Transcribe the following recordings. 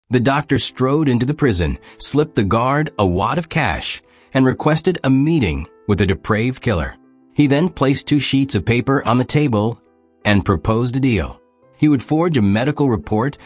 The doctor strode into the prison, slipped the guard a wad of cash, and requested a meeting with the depraved killer. He then placed 2 sheets of paper on the table and proposed a deal. He would forge a medical report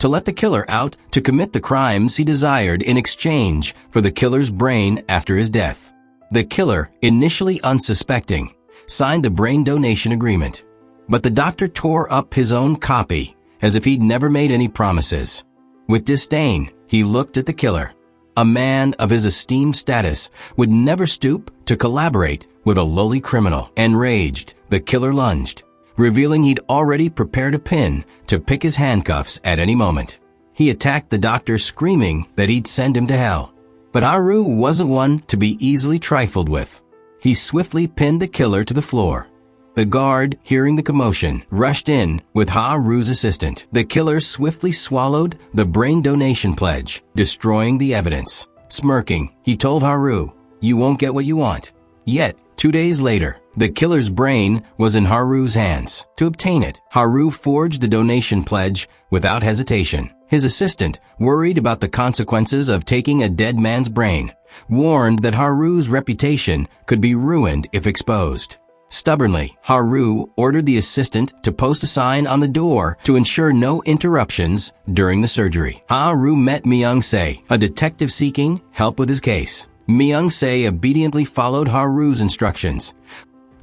to let the killer out to commit the crimes he desired in exchange for the killer's brain after his death. The killer, initially unsuspecting, signed the brain donation agreement. But the doctor tore up his own copy as if he'd never made any promises. With disdain, he looked at the killer. A man of his esteemed status would never stoop to collaborate with a lowly criminal. Enraged, the killer lunged, revealing he'd already prepared a pin to pick his handcuffs at any moment. He attacked the doctor, screaming that he'd send him to hell. But Haru wasn't one to be easily trifled with. He swiftly pinned the killer to the floor. The guard, hearing the commotion, rushed in with Haru's assistant. The killer swiftly swallowed the brain donation pledge, destroying the evidence. Smirking, he told Haru, "You won't get what you want." Yet, 2 days later, the killer's brain was in Haru's hands. To obtain it, Haru forged the donation pledge without hesitation. His assistant, worried about the consequences of taking a dead man's brain, warned that Haru's reputation could be ruined if exposed. Stubbornly, Haru ordered the assistant to post a sign on the door to ensure no interruptions during the surgery. Haru met Myung-se, a detective seeking help with his case. Myung-se obediently followed Haru's instructions,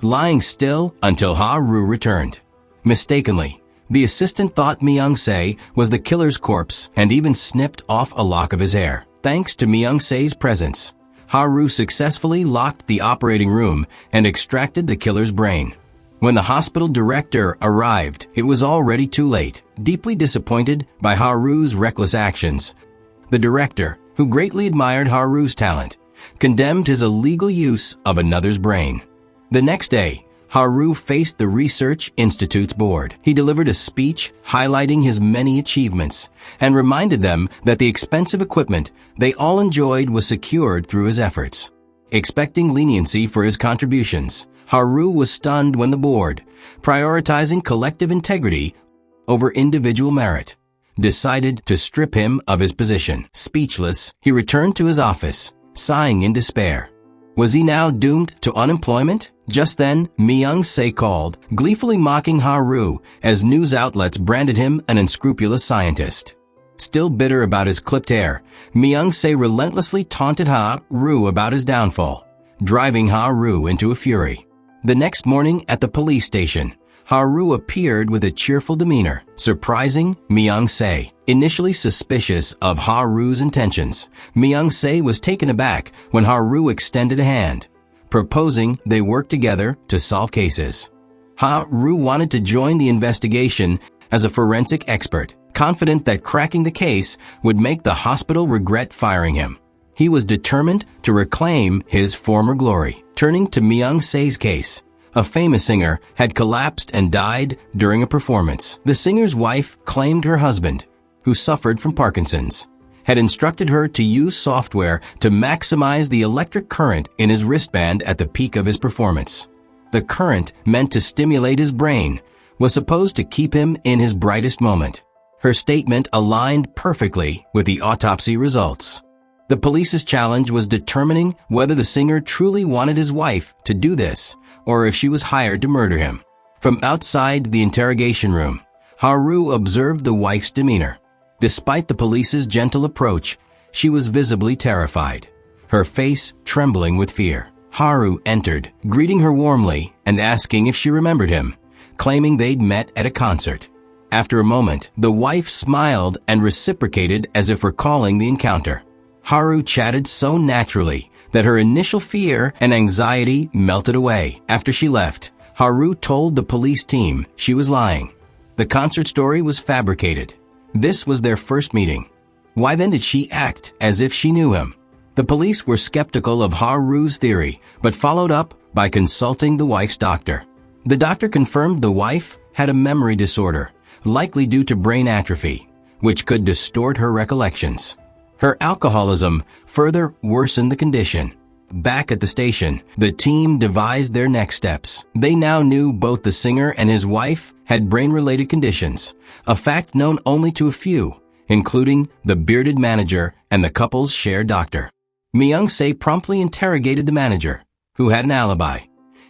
lying still until Haru returned. Mistakenly, the assistant thought Myung-se was the killer's corpse and even snipped off a lock of his hair. Thanks to Myung-se's presence, Haru successfully locked the operating room and extracted the killer's brain. When the hospital director arrived, it was already too late. Deeply disappointed by Haru's reckless actions, the director, who greatly admired Haru's talent, condemned his illegal use of another's brain. The next day, Haru faced the Research Institute's board. He delivered a speech highlighting his many achievements and reminded them that the expensive equipment they all enjoyed was secured through his efforts. Expecting leniency for his contributions, Haru was stunned when the board, prioritizing collective integrity over individual merit, decided to strip him of his position. Speechless, he returned to his office, sighing in despair. Was he now doomed to unemployment? Just then, Myung-se called, gleefully mocking Haru as news outlets branded him an unscrupulous scientist. Still bitter about his clipped hair, Myung-se relentlessly taunted Haru about his downfall, driving Haru into a fury. The next morning at the police station, Haru appeared with a cheerful demeanor, surprising Myung-se. Initially suspicious of Haru's intentions, Myung-se was taken aback when Haru extended a hand, proposing they work together to solve cases. Haru wanted to join the investigation as a forensic expert, confident that cracking the case would make the hospital regret firing him. He was determined to reclaim his former glory. Turning to Myung-se's case, a famous singer had collapsed and died during a performance. The singer's wife claimed her husband, who suffered from Parkinson's, had instructed her to use software to maximize the electric current in his wristband at the peak of his performance. The current, meant to stimulate his brain, was supposed to keep him in his brightest moment. Her statement aligned perfectly with the autopsy results. The police's challenge was determining whether the singer truly wanted his wife to do this, or if she was hired to murder him. From outside the interrogation room, Haru observed the wife's demeanor. Despite the police's gentle approach, she was visibly terrified, her face trembling with fear. Haru entered, greeting her warmly and asking if she remembered him, claiming they'd met at a concert. After a moment, the wife smiled and reciprocated as if recalling the encounter. Haru chatted so naturally that her initial fear and anxiety melted away. After she left, Haru told the police team she was lying. The concert story was fabricated. This was their first meeting. Why then did she act as if she knew him? The police were skeptical of Haru's theory, but followed up by consulting the wife's doctor. The doctor confirmed the wife had a memory disorder, likely due to brain atrophy, which could distort her recollections. Her alcoholism further worsened the condition. Back at the station, the team devised their next steps. They now knew both the singer and his wife had brain-related conditions, a fact known only to a few, including the bearded manager and the couple's shared doctor. Myung-se promptly interrogated the manager, who had an alibi.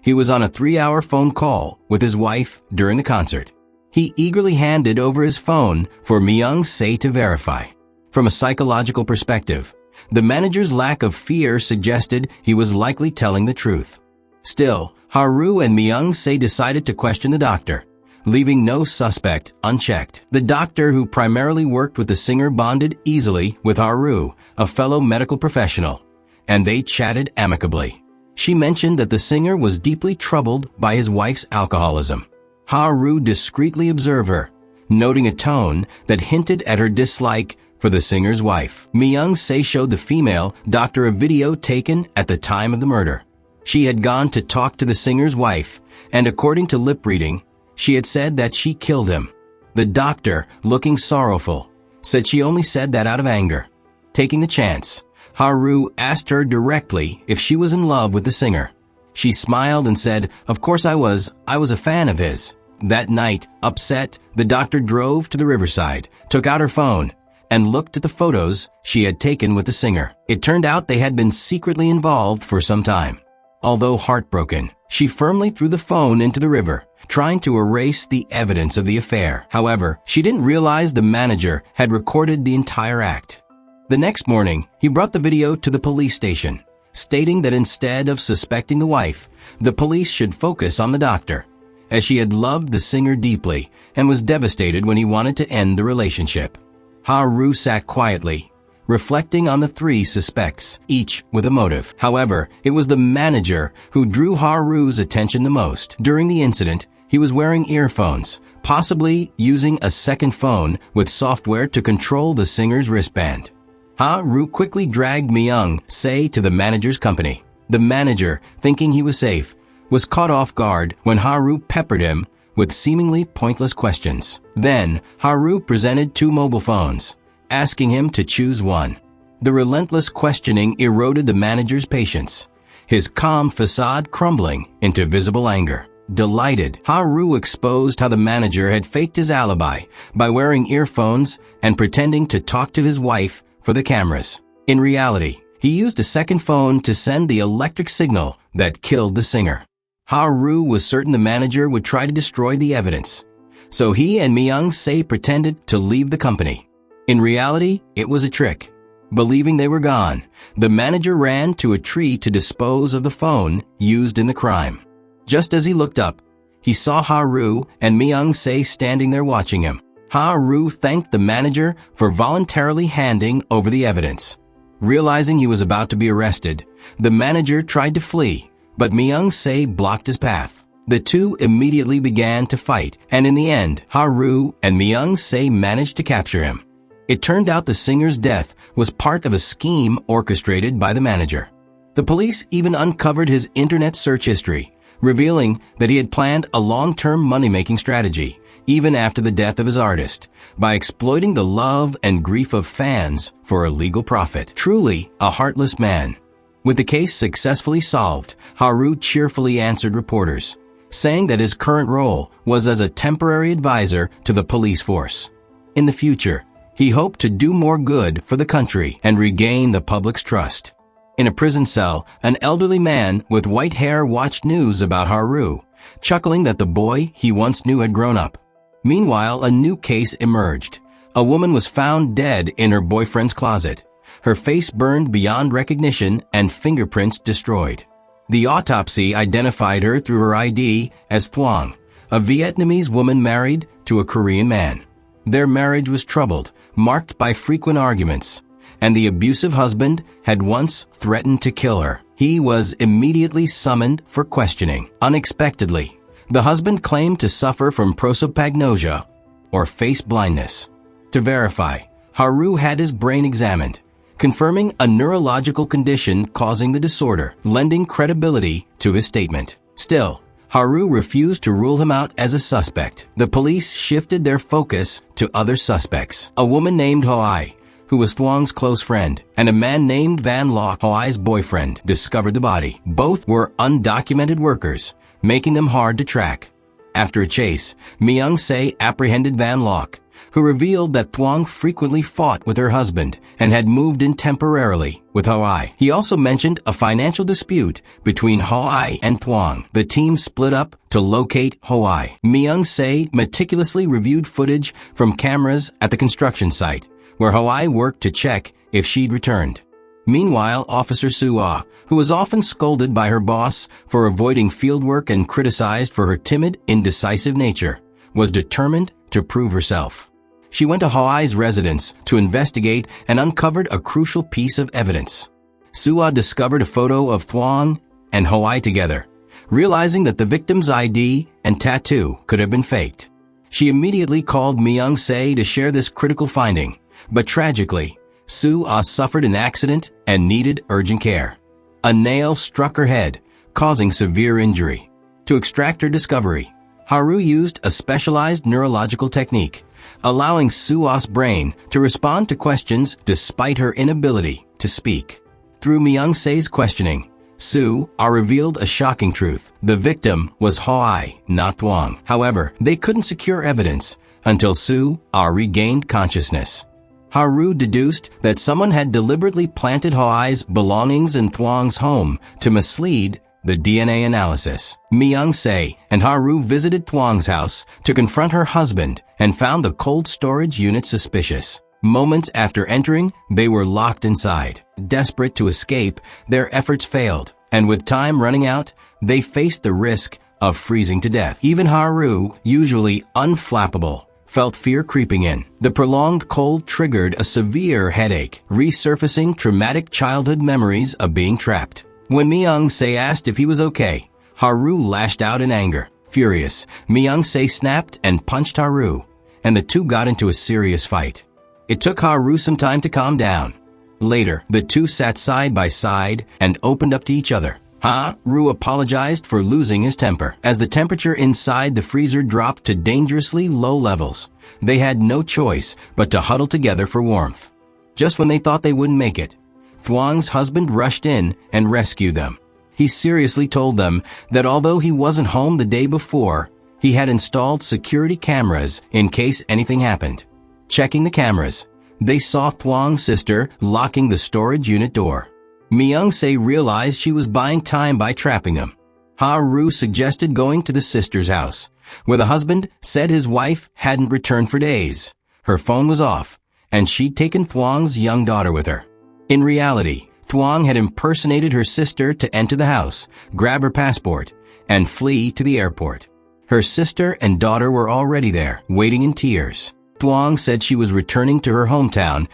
He was on a 3-hour phone call with his wife during the concert. He eagerly handed over his phone for Myung-se to verify. From a psychological perspective, the manager's lack of fear suggested he was likely telling the truth. Still, Haru and Myung-se decided to question the doctor, leaving no suspect unchecked. The doctor, who primarily worked with the singer, bonded easily with Haru, a fellow medical professional, and they chatted amicably. She mentioned that the singer was deeply troubled by his wife's alcoholism. Haru discreetly observed her, noting a tone that hinted at her dislike for the singer's wife. Myung-se showed the female doctor a video taken at the time of the murder. She had gone to talk to the singer's wife, and according to lip reading, she had said that she killed him. The doctor, looking sorrowful, said she only said that out of anger. Taking the chance, Haru asked her directly if she was in love with the singer. She smiled and said, "Of course I was a fan of his." That night, upset, the doctor drove to the riverside, took out her phone, and looked at the photos she had taken with the singer. It turned out they had been secretly involved for some time. Although heartbroken, she firmly threw the phone into the river, trying to erase the evidence of the affair. However, she didn't realize the manager had recorded the entire act. The next morning, he brought the video to the police station, stating that instead of suspecting the wife, the police should focus on the doctor, as she had loved the singer deeply and was devastated when he wanted to end the relationship. Haru sat quietly, reflecting on the 3 suspects, each with a motive. However, it was the manager who drew Haru's attention the most. During the incident, he was wearing earphones, possibly using a second phone with software to control the singer's wristband. Haru quickly dragged Myung-se to the manager's company. The manager, thinking he was safe, was caught off guard when Haru peppered him with seemingly pointless questions. Then, Haru presented 2 mobile phones, asking him to choose one. The relentless questioning eroded the manager's patience, his calm facade crumbling into visible anger. Delighted, Haru exposed how the manager had faked his alibi by wearing earphones and pretending to talk to his wife for the cameras. In reality, he used a second phone to send the electric signal that killed the singer. Haru was certain the manager would try to destroy the evidence, so he and Myung-se pretended to leave the company. In reality, it was a trick. Believing they were gone, the manager ran to a tree to dispose of the phone used in the crime. Just as he looked up, he saw Haru and Myung-se standing there watching him. Haru thanked the manager for voluntarily handing over the evidence. Realizing he was about to be arrested, the manager tried to flee, but Myung-se blocked his path. The 2 immediately began to fight, and in the end, Haru and Myung-se managed to capture him. It turned out the singer's death was part of a scheme orchestrated by the manager. The police even uncovered his internet search history, revealing that he had planned a long-term money-making strategy, even after the death of his artist, by exploiting the love and grief of fans for illegal profit. Truly a heartless man. With the case successfully solved, Haru cheerfully answered reporters, saying that his current role was as a temporary advisor to the police force. In the future, he hoped to do more good for the country and regain the public's trust. In a prison cell, an elderly man with white hair watched news about Haru, chuckling that the boy he once knew had grown up. Meanwhile, a new case emerged. A woman was found dead in her boyfriend's closet, her face burned beyond recognition and fingerprints destroyed. The autopsy identified her through her ID as Thuong, a Vietnamese woman married to a Korean man. Their marriage was troubled, marked by frequent arguments, and the abusive husband had once threatened to kill her. He was immediately summoned for questioning. Unexpectedly, the husband claimed to suffer from prosopagnosia, or face blindness. To verify, Haru had his brain examined, confirming a neurological condition causing the disorder, lending credibility to his statement. Still, Haru refused to rule him out as a suspect. The police shifted their focus to other suspects. A woman named Hoi, who was Thuong's close friend, and a man named Van Lock, Hoi's boyfriend, discovered the body. Both were undocumented workers, making them hard to track. After a chase, Myung-se apprehended Van Lok, who revealed that Thwang frequently fought with her husband and had moved in temporarily with Ho-ai. He also mentioned a financial dispute between Ho-ai and Thwang. The team split up to locate Ho-ai. Myung-se meticulously reviewed footage from cameras at the construction site, where Ho-ai worked to check if she'd returned. Meanwhile, Officer Soo-ah, who was often scolded by her boss for avoiding fieldwork and criticized for her timid, indecisive nature, was determined to prove herself. She went to Ho-ai's residence to investigate and uncovered a crucial piece of evidence. Soo-ah discovered a photo of Thwang and Ho-ai together, realizing that the victim's ID and tattoo could have been faked. She immediately called Myung-se to share this critical finding, but tragically, Soo-ah suffered an accident and needed urgent care. A nail struck her head, causing severe injury. To extract her discovery, Haru used a specialized neurological technique, allowing Soo-ah's brain to respond to questions despite her inability to speak. Through Myung-se's questioning, Soo-ah revealed a shocking truth. The victim was Ho-ai, not Thwang. However, they couldn't secure evidence until Soo-ah regained consciousness. Haru deduced that someone had deliberately planted Ho-ai's belongings in Thwang's home to mislead the DNA analysis. Myung-se and Haru visited Thwang's house to confront her husband and found the cold storage unit suspicious. Moments after entering, they were locked inside. Desperate to escape, their efforts failed, and with time running out, they faced the risk of freezing to death. Even Haru, usually unflappable, felt fear creeping in. The prolonged cold triggered a severe headache, resurfacing traumatic childhood memories of being trapped. When Myung-se asked if he was okay, Haru lashed out in anger. Furious, Myung-se snapped and punched Haru, and the two got into a serious fight. It took Haru some time to calm down. Later, the two sat side by side and opened up to each other. Haru apologized for losing his temper. As the temperature inside the freezer dropped to dangerously low levels, they had no choice but to huddle together for warmth. Just when they thought they wouldn't make it, Thwang's husband rushed in and rescued them. He seriously told them that although he wasn't home the day before, he had installed security cameras in case anything happened. Checking the cameras, they saw Thwang's sister locking the storage unit door. Myung-se realized she was buying time by trapping them. Haru suggested going to the sister's house, where the husband said his wife hadn't returned for days. Her phone was off, and she'd taken Thwang's young daughter with her. In reality, Thwang had impersonated her sister to enter the house, grab her passport, and flee to the airport. Her sister and daughter were already there, waiting in tears. Thwang said she was returning to her hometown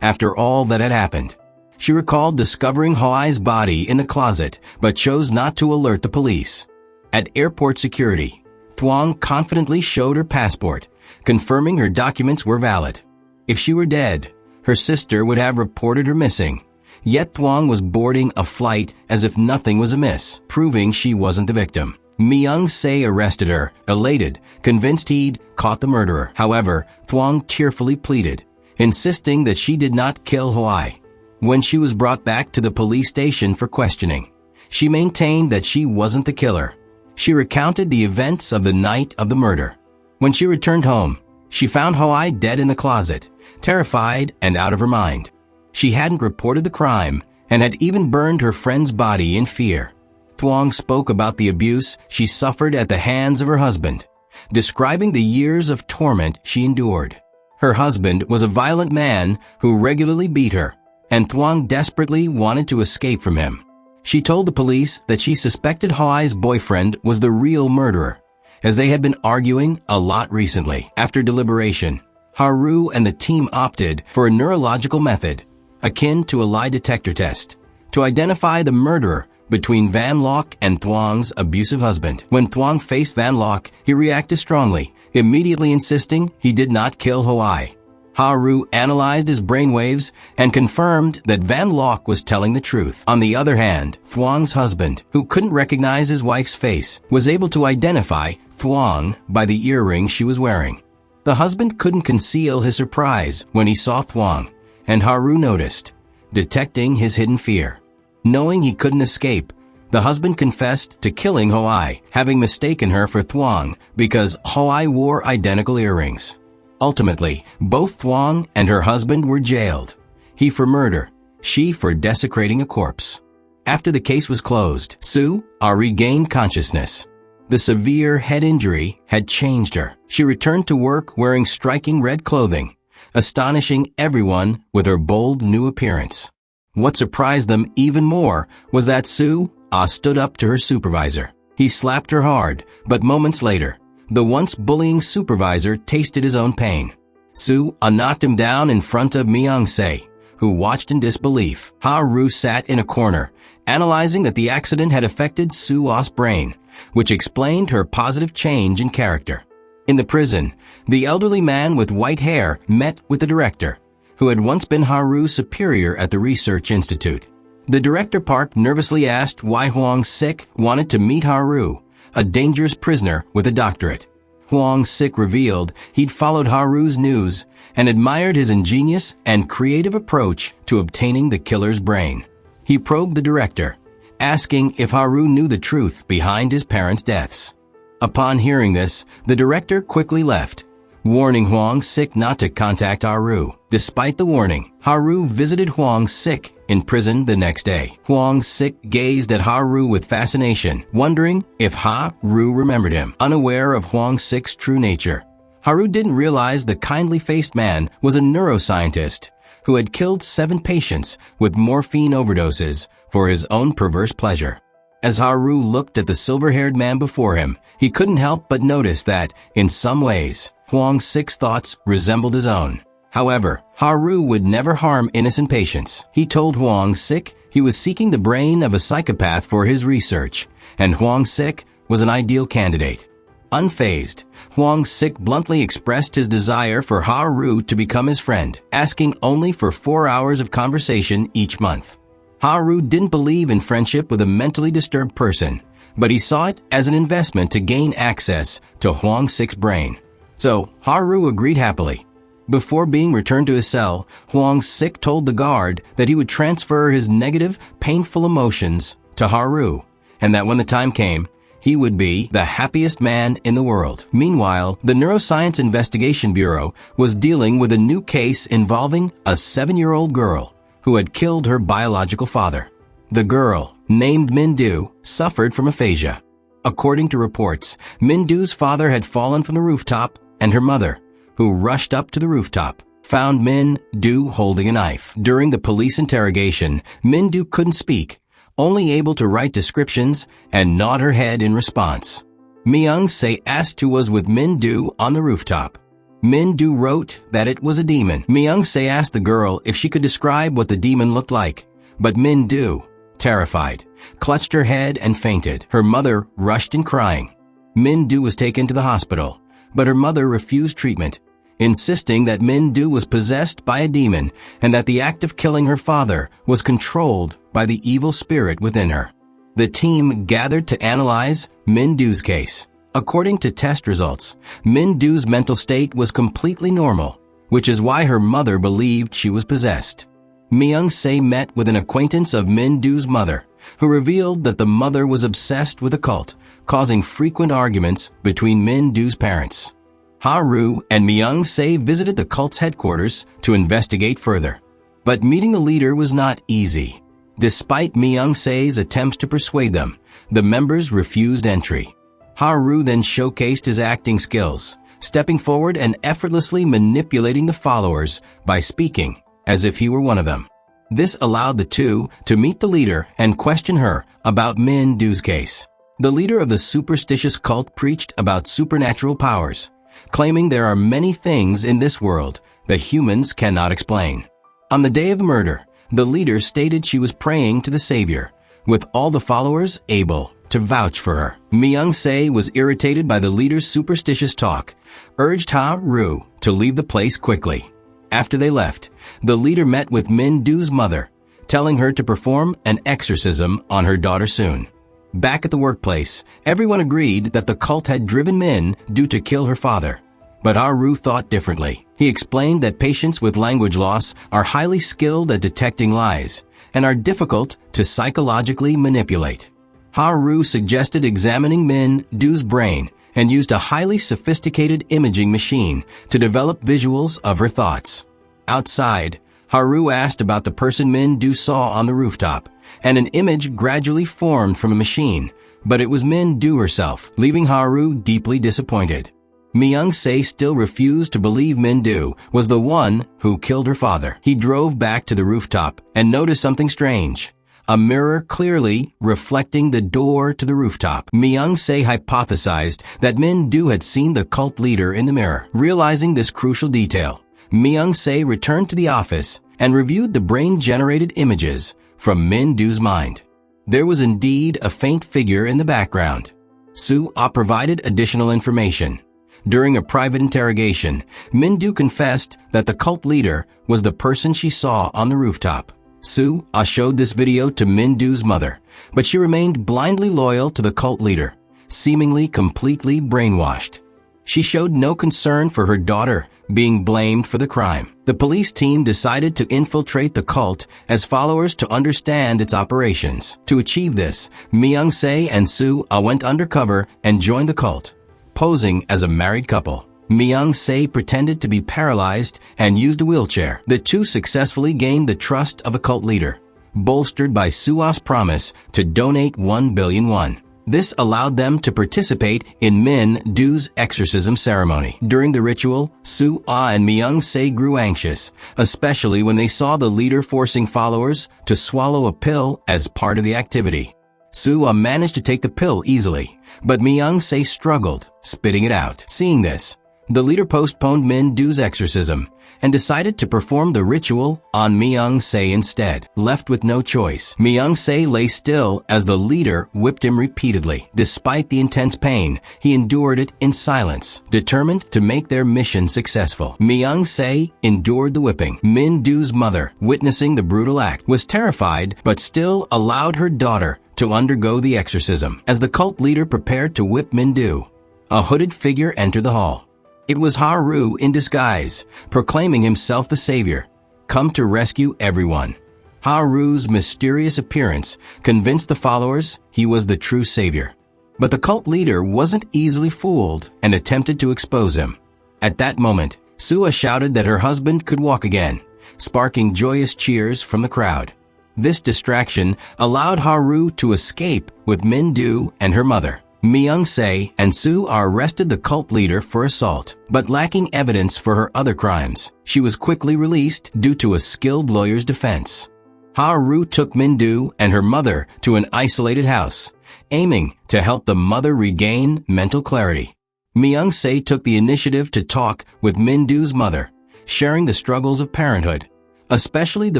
after all that had happened. She recalled discovering Ho-ai's body in the closet, but chose not to alert the police. At airport security, Thwang confidently showed her passport, confirming her documents were valid. If she were dead, her sister would have reported her missing. Yet Thwang was boarding a flight as if nothing was amiss, proving she wasn't the victim. Myung-se arrested her, elated, convinced he'd caught the murderer. However, Thwang tearfully pleaded, insisting that she did not kill Ho-ai. When she was brought back to the police station for questioning, she maintained that she wasn't the killer. She recounted the events of the night of the murder. When she returned home, she found Ho-ai dead in the closet, terrified and out of her mind. She hadn't reported the crime and had even burned her friend's body in fear. Thwang spoke about the abuse she suffered at the hands of her husband, describing the years of torment she endured. Her husband was a violent man who regularly beat her, and Thwang desperately wanted to escape from him. She told the police that she suspected Ho-ai's boyfriend was the real murderer, as they had been arguing a lot recently. After deliberation, Haru and the team opted for a neurological method, akin to a lie detector test, to identify the murderer between Van Lok and Thwang's abusive husband. When Thwang faced Van Lok, he reacted strongly, immediately insisting he did not kill Ho-ai. Haru analyzed his brainwaves and confirmed that Van Lok was telling the truth. On the other hand, Thwang's husband, who couldn't recognize his wife's face, was able to identify Thwang by the earring she was wearing. The husband couldn't conceal his surprise when he saw Thwang, and Haru noticed, detecting his hidden fear. Knowing he couldn't escape, The husband confessed to killing Hwai, having mistaken her for Thwang because Hwai wore identical earrings. Ultimately, both Thwang and her husband were jailed. He for murder, she for desecrating a corpse. After the case was closed, So-jung regained consciousness. The severe head injury had changed her. She returned to work wearing striking red clothing, astonishing everyone with her bold new appearance. What surprised them even more was that So-jung stood up to her supervisor. He slapped her hard, but moments later, the once bullying supervisor tasted his own pain. So-jung knocked him down in front of Myung-se, who watched in disbelief. Ha-ru sat in a corner, analyzing that the accident had affected So-jung's brain, which explained her positive change in character. In the prison, the elderly man with white hair met with the director, who had once been Ha-ru's superior at the research institute. The director Park nervously asked why Hwang-sik wanted to meet Ha-ru, a dangerous prisoner with a doctorate. Hwang-sik revealed he'd followed Ha-ru's news and admired his ingenious and creative approach to obtaining the killer's brain. He probed the director, asking if Ha-ru knew the truth behind his parents' deaths. Upon hearing this, the director quickly left, warning Hwang-sik not to contact Ha-ru. Despite the warning, Ha-ru visited Hwang-sik in prison the next day. Hwang-sik gazed at Ha-ru with fascination, wondering if Ha-ru remembered him. Unaware of Hwang-sik's true nature, Ha-ru didn't realize the kindly-faced man was a neuroscientist who had killed 7 patients with morphine overdoses for his own perverse pleasure. As Ha-ru looked at the silver-haired man before him, he couldn't help but notice that, in some ways, Hwang-sik's thoughts resembled his own. However, Ha-ru would never harm innocent patients. He told Hwang-sik he was seeking the brain of a psychopath for his research, and Hwang-sik was an ideal candidate. Unfazed, Hwang-sik bluntly expressed his desire for Ha-ru to become his friend, asking only for 4 hours of conversation each month. Ha-ru didn't believe in friendship with a mentally disturbed person, but he saw it as an investment to gain access to Hwang-sik's brain. So, Ha-ru agreed happily. Before being returned to his cell, Hwang-sik told the guard that he would transfer his negative, painful emotions to Ha-ru, and that when the time came, he would be the happiest man in the world. Meanwhile, the Neuroscience Investigation Bureau was dealing with a new case involving a 7-year-old girl who had killed her biological father. The girl, named Min-do, suffered from aphasia. According to reports, Min-do's father had fallen from the rooftop, and her mother, who rushed up to the rooftop, found Min-do holding a knife. During the police interrogation, Min-do couldn't speak, only able to write descriptions and nod her head in response. Myung-se asked who was with Min-do on the rooftop. Min-do wrote that it was a demon. Myung-se asked the girl if she could describe what the demon looked like, but Min-do, terrified, clutched her head and fainted. Her mother rushed in crying. Min-do was taken to the hospital, but her mother refused treatment, insisting that Min-do was possessed by a demon and that the act of killing her father was controlled by the evil spirit within her. The team gathered to analyze Min-do's case. According to test results, Min-do's mental state was completely normal, which is why her mother believed she was possessed. Myung-se met with an acquaintance of Min-do's mother, who revealed that the mother was obsessed with a cult, causing frequent arguments between Min-do's parents. Ha-ru and Myung-se visited the cult's headquarters to investigate further. But meeting the leader was not easy. Despite Myung-se's attempts to persuade them, the members refused entry. Ha-ru then showcased his acting skills, stepping forward and effortlessly manipulating the followers by speaking as if he were one of them. This allowed the two to meet the leader and question her about Min-do's case. The leader of the superstitious cult preached about supernatural powers, claiming there are many things in this world that humans cannot explain. On the day of the murder, the leader stated she was praying to the Savior, with all the followers able to vouch for her. Myung-se was irritated by the leader's superstitious talk, urged Ha-ru to leave the place quickly. After they left, the leader met with Min-do's mother, telling her to perform an exorcism on her daughter soon. Back at the workplace, everyone agreed that the cult had driven Min-do to kill her father. But Ha-ru thought differently. He explained that patients with language loss are highly skilled at detecting lies and are difficult to psychologically manipulate. Ha-ru suggested examining Min-doo's brain and used a highly sophisticated imaging machine to develop visuals of her thoughts. Outside, Ha-ru asked about the person Min-doo saw on the rooftop, and an image gradually formed from a machine, but it was Min-doo herself, leaving Ha-ru deeply disappointed. Myung-se still refused to believe Min-doo was the one who killed her father. He drove back to the rooftop and noticed something strange. A mirror clearly reflecting the door to the rooftop. Myung-se hypothesized that Min-doo had seen the cult leader in the mirror. Realizing this crucial detail, Myung-se returned to the office and reviewed the brain-generated images from Min-doo's mind. There was indeed a faint figure in the background. So-jung provided additional information. During a private interrogation, Min-doo confessed that the cult leader was the person she saw on the rooftop. So-jung showed this video to Min-doo's mother, but she remained blindly loyal to the cult leader, seemingly completely brainwashed. She showed no concern for her daughter being blamed for the crime. The police team decided to infiltrate the cult as followers to understand its operations. To achieve this, Myung-se and So-jung went undercover and joined the cult, posing as a married couple. Myung-se pretended to be paralyzed and used a wheelchair. The two successfully gained the trust of a cult leader, bolstered by So-jung's promise to donate 1 billion won. This allowed them to participate in Min-doo's exorcism ceremony. During the ritual, So-jung and Myung-se grew anxious, especially when they saw the leader forcing followers to swallow a pill as part of the activity. So-jung managed to take the pill easily, but Myung-se struggled, spitting it out. Seeing this, the leader postponed Min-doo's exorcism and decided to perform the ritual on Myung-se instead. Left with no choice, Myung-se lay still as the leader whipped him repeatedly. Despite the intense pain, he endured it in silence, determined to make their mission successful. Myung-se endured the whipping. Min-doo's mother, witnessing the brutal act, was terrified but still allowed her daughter to undergo the exorcism. As the cult leader prepared to whip Min-doo, a hooded figure entered the hall. It was Ha-ru in disguise, proclaiming himself the savior, come to rescue everyone. Ha-ru's mysterious appearance convinced the followers he was the true savior. But the cult leader wasn't easily fooled and attempted to expose him. At that moment, So-jung shouted that her husband could walk again, sparking joyous cheers from the crowd. This distraction allowed Ha-ru to escape with Min-doo and her mother. Myung-se and So-jung arrested the cult leader for assault, but lacking evidence for her other crimes. She was quickly released due to a skilled lawyer's defense. Ha-ru took Min-doo and her mother to an isolated house, aiming to help the mother regain mental clarity. Myung-se took the initiative to talk with Min-doo's mother, sharing the struggles of parenthood, especially the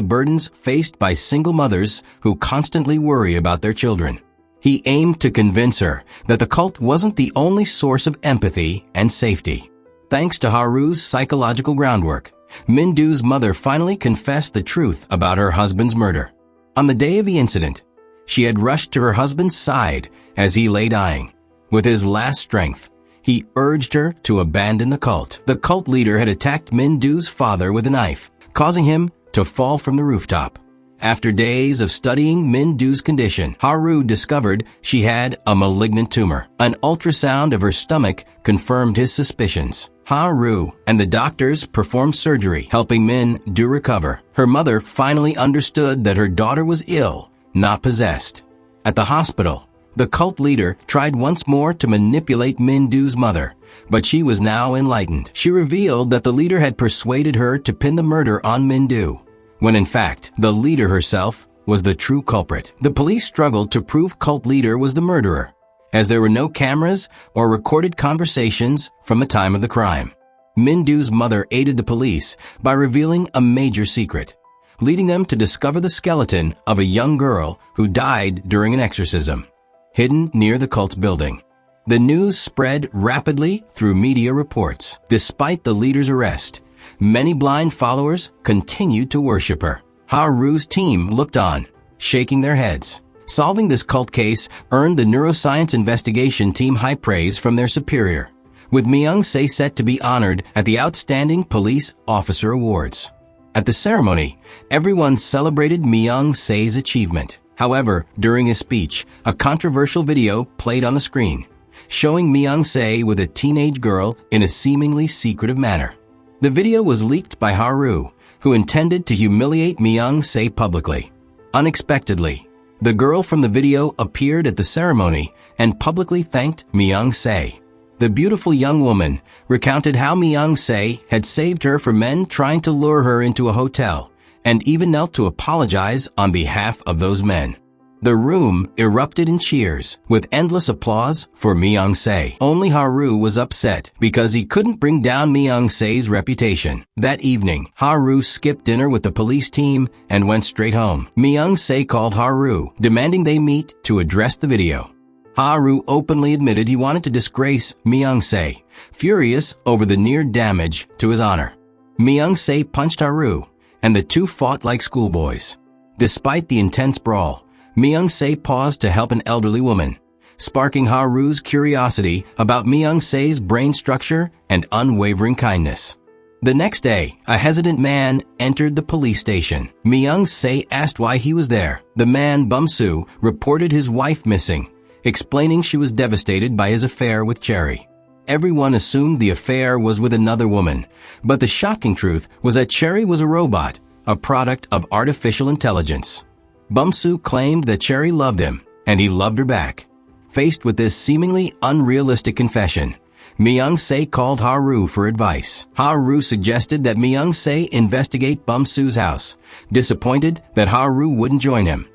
burdens faced by single mothers who constantly worry about their children. He aimed to convince her that the cult wasn't the only source of empathy and safety. Thanks to Ha-ru's psychological groundwork, Min-doo's mother finally confessed the truth about her husband's murder. On the day of the incident, she had rushed to her husband's side as he lay dying. With his last strength, he urged her to abandon the cult. The cult leader had attacked Min-doo's father with a knife, causing him to fall from the rooftop. After days of studying Min-doo's condition, Ha-ru discovered she had a malignant tumor. An ultrasound of her stomach confirmed his suspicions. Ha-ru and the doctors performed surgery, helping Min-doo recover. Her mother finally understood that her daughter was ill, not possessed. At the hospital, the cult leader tried once more to manipulate Min-doo's mother, but she was now enlightened. She revealed that the leader had persuaded her to pin the murder on Min-doo, when in fact, the leader herself was the true culprit. The police struggled to prove cult leader was the murderer, as there were no cameras or recorded conversations from the time of the crime. Min-doo's mother aided the police by revealing a major secret, leading them to discover the skeleton of a young girl who died during an exorcism, hidden near the cult's building. The news spread rapidly through media reports. Despite the leader's arrest, many blind followers continued to worship her. Ha-ru's team looked on, shaking their heads. Solving this cult case earned the neuroscience investigation team high praise from their superior, with Myung-se set to be honored at the Outstanding Police Officer Awards. At the ceremony, everyone celebrated Myung-se's achievement. However, during his speech, a controversial video played on the screen, showing Myung-se with a teenage girl in a seemingly secretive manner. The video was leaked by Haru, who intended to humiliate Myung-se publicly. Unexpectedly, the girl from the video appeared at the ceremony and publicly thanked Myung-se. The beautiful young woman recounted how Myung-se had saved her from men trying to lure her into a hotel, and even knelt to apologize on behalf of those men. The room erupted in cheers, with endless applause for Myung-se. Only Haru was upset because he couldn't bring down Myung-se's reputation. That evening, Haru skipped dinner with the police team and went straight home. Myung-se called Haru, demanding they meet to address the video. Haru openly admitted he wanted to disgrace Myung-se, furious over the near damage to his honor. Myung-se punched Haru, and the two fought like schoolboys. Despite the intense brawl, Myung-se paused to help an elderly woman, sparking Haru's curiosity about Myung-se's brain structure and unwavering kindness. The next day, a hesitant man entered the police station. Myung-se asked why he was there. The man, Bum-soo, reported his wife missing, explaining she was devastated by his affair with Cherry. Everyone assumed the affair was with another woman, but the shocking truth was that Cherry was a robot, a product of artificial intelligence. Bum-soo claimed that Cherry loved him, and he loved her back. Faced with this seemingly unrealistic confession, Myung-se called Haru for advice. Haru suggested that Myung-se investigate Bum-soo's house, disappointed that Haru wouldn't join him.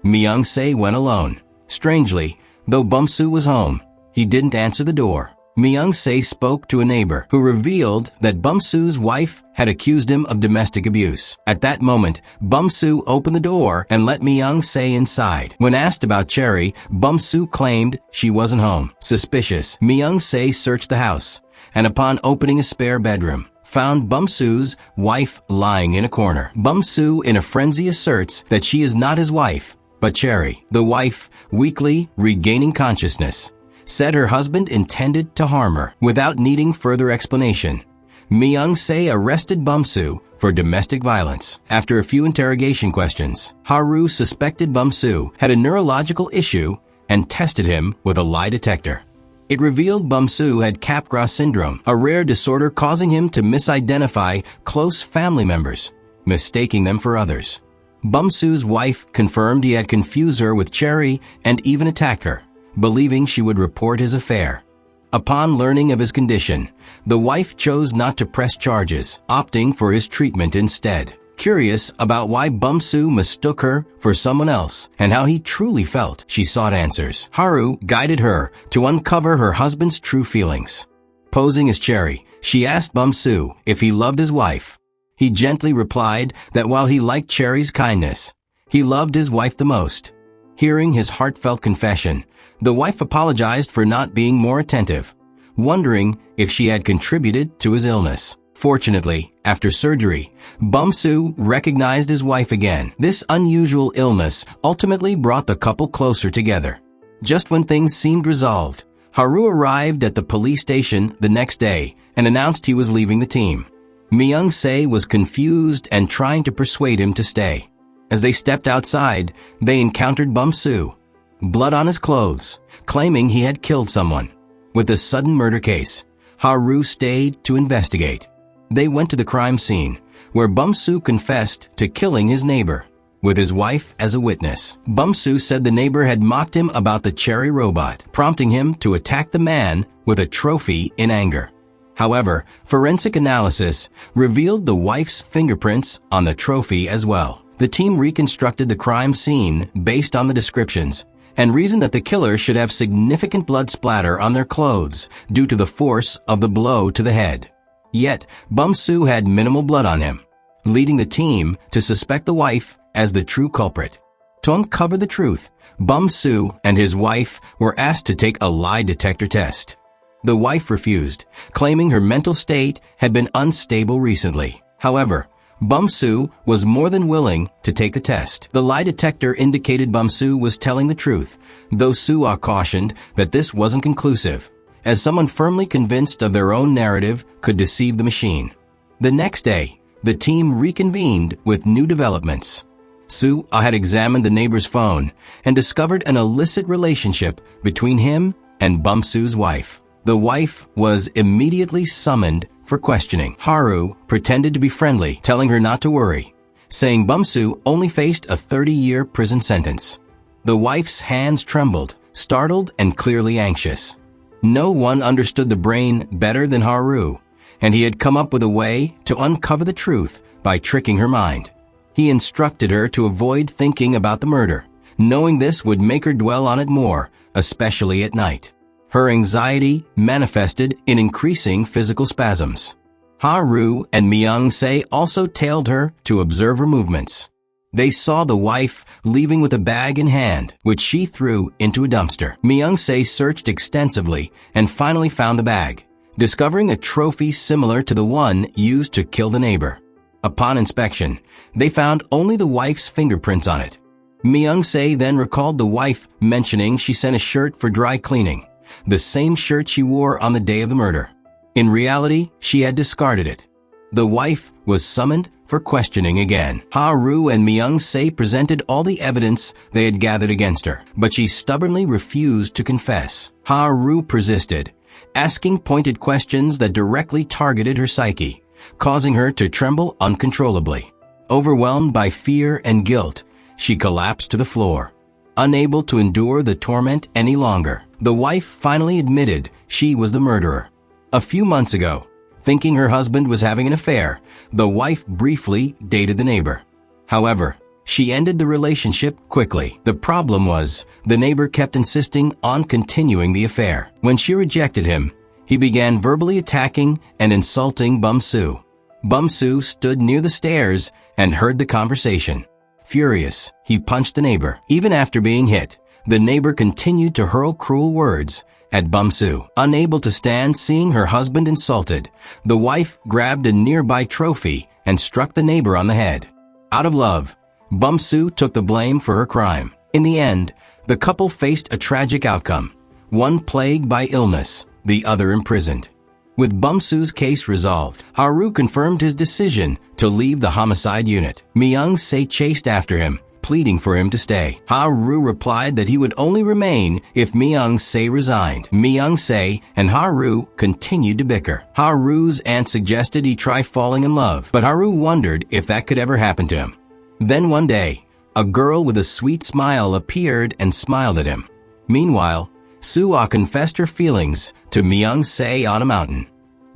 Myung-se went alone. Strangely, though Bum-soo was home, he didn't answer the door. Myung-se spoke to a neighbor who revealed that Bum-soo's wife had accused him of domestic abuse. At that moment, Bum-soo opened the door and let Myung-se inside. When asked about Cherry, Bum-soo claimed she wasn't home. Suspicious, Myung-se searched the house, and upon opening a spare bedroom, found Bum-soo's wife lying in a corner. Bum-soo in a frenzy asserts that she is not his wife, but Cherry. The wife, weakly regaining consciousness, said her husband intended to harm her. Without needing further explanation, Myung-se arrested Bum-soo for domestic violence. After a few interrogation questions, Haru suspected Bum-soo had a neurological issue and tested him with a lie detector. It revealed Bum-soo had Capgras syndrome, a rare disorder causing him to misidentify close family members, mistaking them for others. Bum-soo's wife confirmed he had confused her with Cherry and even attacked her, believing she would report his affair. Upon learning of his condition, the wife chose not to press charges, opting for his treatment instead. Curious about why Bum-soo mistook her for someone else and how he truly felt, she sought answers. Haru guided her to uncover her husband's true feelings. Posing as Cherry, she asked Bum-soo if he loved his wife. He gently replied that while he liked Cherry's kindness, he loved his wife the most. Hearing his heartfelt confession, the wife apologized for not being more attentive, wondering if she had contributed to his illness. Fortunately, after surgery, Bum-soo recognized his wife again. This unusual illness ultimately brought the couple closer together. Just when things seemed resolved, Haru arrived at the police station the next day and announced he was leaving the team. Myung-se was confused and trying to persuade him to stay. As they stepped outside, they encountered Bum-soo, blood on his clothes, claiming he had killed someone. With the sudden murder case, Haru stayed to investigate. They went to the crime scene, where Bum-soo confessed to killing his neighbor, with his wife as a witness. Bum-soo said the neighbor had mocked him about the Cherry robot, prompting him to attack the man with a trophy in anger. However, forensic analysis revealed the wife's fingerprints on the trophy as well. The team reconstructed the crime scene based on the descriptions and reasoned that the killer should have significant blood splatter on their clothes due to the force of the blow to the head. Yet, Bum-soo had minimal blood on him, leading the team to suspect the wife as the true culprit. To uncover the truth, Bum-soo and his wife were asked to take a lie detector test. The wife refused, claiming her mental state had been unstable recently. However, Bum-soo was more than willing to take the test. The lie detector indicated Bum-soo was telling the truth, though Soo-ah cautioned that this wasn't conclusive, as someone firmly convinced of their own narrative could deceive the machine. The next day, the team reconvened with new developments. So had examined the neighbor's phone and discovered an illicit relationship between him and Bum-su's wife. The wife was immediately summoned for questioning. Haru pretended to be friendly, telling her not to worry, saying Bum-su only faced a 30-year prison sentence. The wife's hands trembled, startled and clearly anxious. No one understood the brain better than Haru, and he had come up with a way to uncover the truth by tricking her mind. He instructed her to avoid thinking about the murder, knowing this would make her dwell on it more, especially at night. Her anxiety manifested in increasing physical spasms. Haru and Myung-se also tailed her to observe her movements. They saw the wife leaving with a bag in hand, which she threw into a dumpster. Myung-se searched extensively and finally found the bag, discovering a trophy similar to the one used to kill the neighbor. Upon inspection, they found only the wife's fingerprints on it. Myung-se then recalled the wife mentioning she sent a shirt for dry cleaning, the same shirt she wore on the day of the murder. In reality, she had discarded it. The wife was summoned for questioning again. Haru and Myung-se presented all the evidence they had gathered against her, but she stubbornly refused to confess. Haru persisted, asking pointed questions that directly targeted her psyche, causing her to tremble uncontrollably. Overwhelmed by fear and guilt, she collapsed to the floor. Unable to endure the torment any longer, the wife finally admitted she was the murderer. A few months ago, thinking her husband was having an affair, the wife briefly dated the neighbor. However, she ended the relationship quickly. The problem was, the neighbor kept insisting on continuing the affair. When she rejected him, he began verbally attacking and insulting Bum-su. Bum-su stood near the stairs and heard the conversation. Furious, he punched the neighbor. Even after being hit, the neighbor continued to hurl cruel words at Bum-su. Unable to stand seeing her husband insulted, the wife grabbed a nearby trophy and struck the neighbor on the head. Out of love, Bum-su took the blame for her crime. In the end, the couple faced a tragic outcome, one plagued by illness, the other imprisoned. With Bum-su's case resolved, Haru confirmed his decision to leave the homicide unit. Myung-se chased after him, pleading for him to stay. Haru replied that he would only remain if Myung-se resigned. Myung-se and Haru continued to bicker. Haru's aunt suggested he try falling in love, but Haru wondered if that could ever happen to him. Then one day, a girl with a sweet smile appeared and smiled at him. Meanwhile, So confessed her feelings to Myung-se on a mountain.